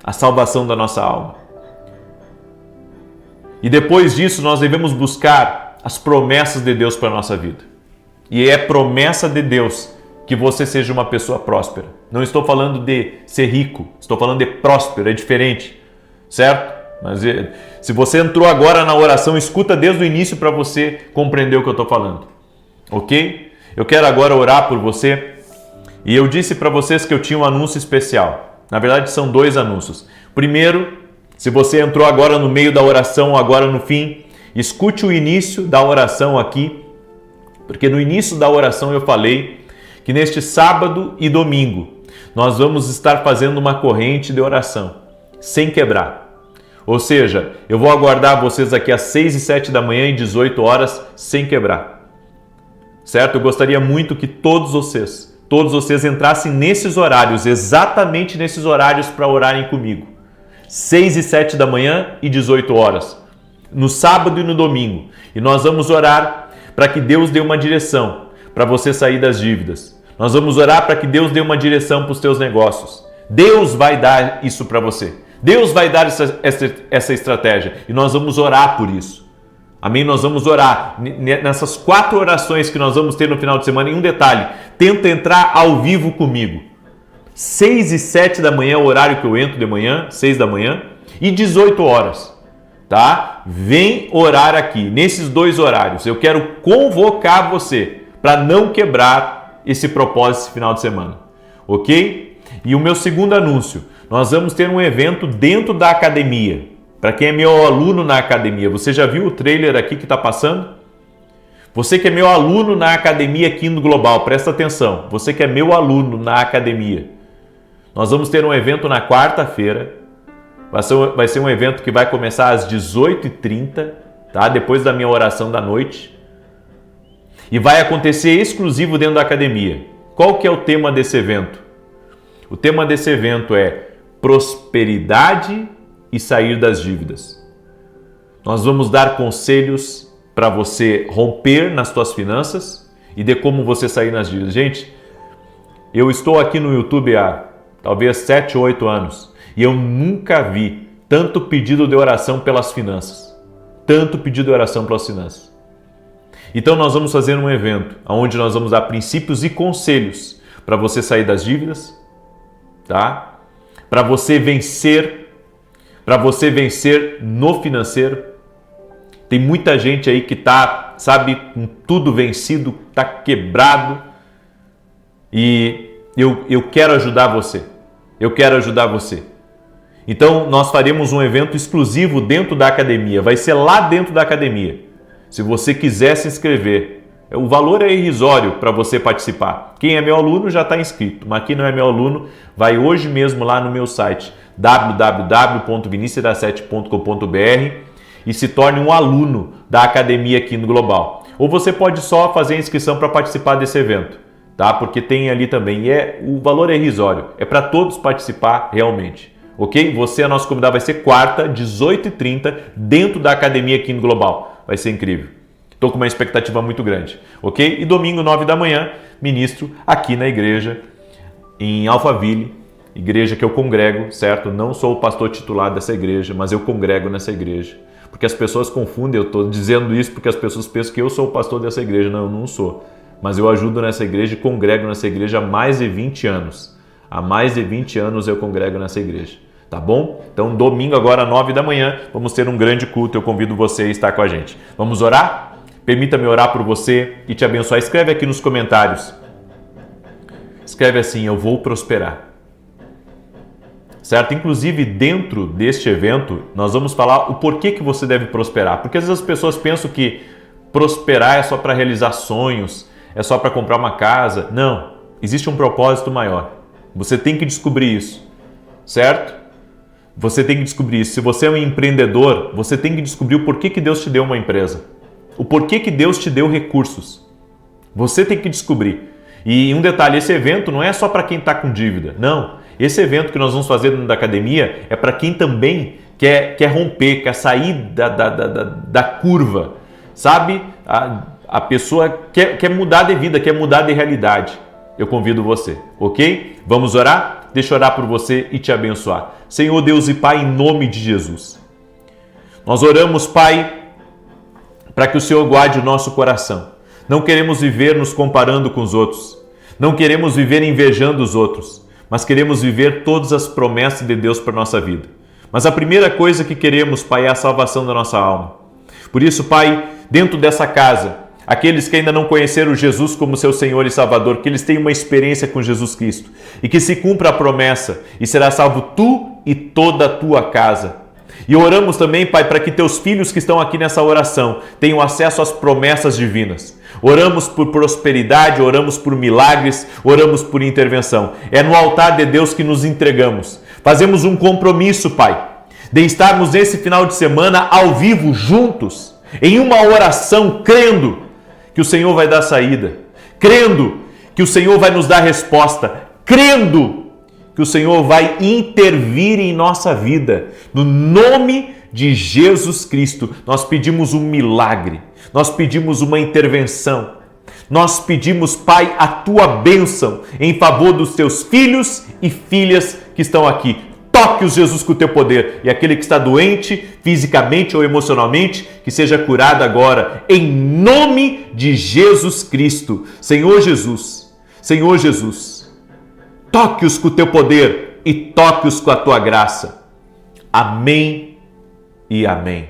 A salvação da nossa alma. E depois disso, nós devemos buscar as promessas de Deus para a nossa vida. E é promessa de Deus que você seja uma pessoa próspera. Não estou falando de ser rico, estou falando de próspero, é diferente, certo? Mas se você entrou agora na oração, escuta desde o início para você compreender o que eu estou falando, ok? Eu quero agora orar por você e eu disse para vocês que eu tinha um anúncio especial. Na verdade, são 2 anúncios. Primeiro, se você entrou agora no meio da oração, agora no fim, escute o início da oração aqui, porque no início da oração eu falei que neste sábado e domingo nós vamos estar fazendo uma corrente de oração, sem quebrar. Ou seja, eu vou aguardar vocês aqui às 6 e 7 da manhã e 18 horas, sem quebrar. Certo? Eu gostaria muito que todos vocês todos vocês entrassem nesses horários, exatamente nesses horários para orarem comigo. 6 e 7 da manhã e 18 horas, no sábado e no domingo. E nós vamos orar para que Deus dê uma direção para você sair das dívidas. Nós vamos orar para que Deus dê uma direção para os teus negócios. Deus vai dar isso para você. Deus vai dar essa estratégia e nós vamos orar por isso. Amém? Nós vamos orar nessas 4 orações que nós vamos ter no final de semana. E um detalhe, tenta entrar ao vivo comigo. 6 e 7 da manhã é o horário que eu entro de manhã, 6 da manhã, e 18 horas, tá? Vem orar aqui, nesses 2 horários. Eu quero convocar você para não quebrar esse propósito esse final de semana, ok? E o meu segundo anúncio, nós vamos ter um evento dentro da academia. Para quem é meu aluno na academia, você já viu o trailer aqui que está passando? Você que é meu aluno na academia aqui no Global, presta atenção. Você que é meu aluno na academia, nós vamos ter um evento na quarta-feira. Vai ser um evento que vai começar às 18h30, tá? Depois da minha oração da noite. E vai acontecer exclusivo dentro da academia. Qual que é o tema desse evento? O tema desse evento é prosperidade e sair das dívidas. Nós vamos dar conselhos para você romper nas suas finanças e de como você sair nas dívidas. Gente, eu estou aqui no YouTube há talvez 7 ou 8 anos e eu nunca vi tanto pedido de oração pelas finanças. Tanto pedido de oração pelas finanças. Então nós vamos fazer um evento onde nós vamos dar princípios e conselhos para você sair das dívidas, tá? Para você vencer no financeiro. Tem muita gente aí que tá, sabe, com tudo vencido, tá quebrado. E eu quero ajudar você. Eu quero ajudar você. Então nós faremos um evento exclusivo dentro da academia. Vai ser lá dentro da academia. Se você quiser se inscrever, o valor é irrisório para você participar. Quem é meu aluno já está inscrito, mas quem não é meu aluno, vai hoje mesmo lá no meu site www.vinicius7.com.br e se torne um aluno da academia aqui no Global. Ou você pode só fazer a inscrição para participar desse evento, tá? Porque tem ali também, o valor é irrisório, é para todos participar realmente. Ok? Você é nosso convidado, vai ser quarta, 18h30, dentro da academia aqui no Global. Vai ser incrível. Estou com uma expectativa muito grande. Ok? E domingo, 9 da manhã, ministro aqui na igreja, em Alphaville, igreja que eu congrego, certo? Não sou o pastor titular dessa igreja, mas eu congrego nessa igreja. Porque as pessoas confundem, eu estou dizendo isso porque as pessoas pensam que eu sou o pastor dessa igreja. Não, eu não sou. Mas eu ajudo nessa igreja e congrego nessa igreja há mais de 20 anos. Há mais de 20 anos eu congrego nessa igreja. Tá bom? Então, domingo agora, 9 da manhã, vamos ter um grande culto. Eu convido você a estar com a gente. Vamos orar? Permita-me orar por você e te abençoar. Escreve aqui nos comentários. Escreve assim: eu vou prosperar. Certo? Inclusive, dentro deste evento, nós vamos falar o porquê que você deve prosperar. Porque às vezes as pessoas pensam que prosperar é só para realizar sonhos, é só para comprar uma casa. Não. Existe um propósito maior. Você tem que descobrir isso. Certo? Você tem que descobrir isso. Se você é um empreendedor, você tem que descobrir o porquê que Deus te deu uma empresa. O porquê que Deus te deu recursos. Você tem que descobrir. E um detalhe, esse evento não é só para quem está com dívida. Não. Esse evento que nós vamos fazer dentro da academia é para quem também quer romper, quer sair da curva. Sabe? A pessoa quer mudar de vida, quer mudar de realidade. Eu convido você, ok? Vamos orar? Deixa eu orar por você e te abençoar. Senhor Deus e Pai, em nome de Jesus, nós oramos, Pai, para que o Senhor guarde o nosso coração. Não queremos viver nos comparando com os outros. Não queremos viver invejando os outros, mas queremos viver todas as promessas de Deus para a nossa vida. Mas a primeira coisa que queremos, Pai, é a salvação da nossa alma. Por isso, Pai, dentro dessa casa, aqueles que ainda não conheceram Jesus como seu Senhor e Salvador, que eles tenham uma experiência com Jesus Cristo e que se cumpra a promessa e será salvo tu e toda a tua casa. E oramos também, Pai, para que teus filhos que estão aqui nessa oração tenham acesso às promessas divinas. Oramos por prosperidade, oramos por milagres, oramos por intervenção. É no altar de Deus que nos entregamos. Fazemos um compromisso, Pai, de estarmos nesse final de semana ao vivo juntos, em uma oração, crendo que o Senhor vai dar saída, crendo que o Senhor vai nos dar resposta, crendo que o Senhor vai intervir em nossa vida. No nome de Jesus Cristo, nós pedimos um milagre, nós pedimos uma intervenção, nós pedimos, Pai, a tua bênção em favor dos teus filhos e filhas que estão aqui. Toque-os, Jesus, com o teu poder. E aquele que está doente, fisicamente ou emocionalmente, que seja curado agora, em nome de Jesus Cristo. Senhor Jesus, toque-os com o teu poder e toque-os com a tua graça. Amém e amém.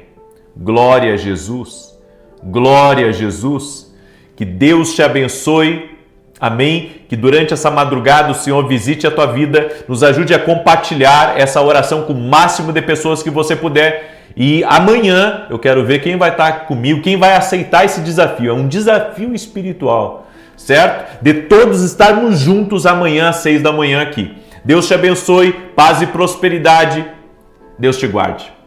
Glória a Jesus, glória a Jesus. Que Deus te abençoe. Amém? Que durante essa madrugada o Senhor visite a tua vida, nos ajude a compartilhar essa oração com o máximo de pessoas que você puder. E amanhã eu quero ver quem vai estar comigo, quem vai aceitar esse desafio. É um desafio espiritual, certo? De todos estarmos juntos amanhã às 6 da manhã aqui. Deus te abençoe, paz e prosperidade. Deus te guarde.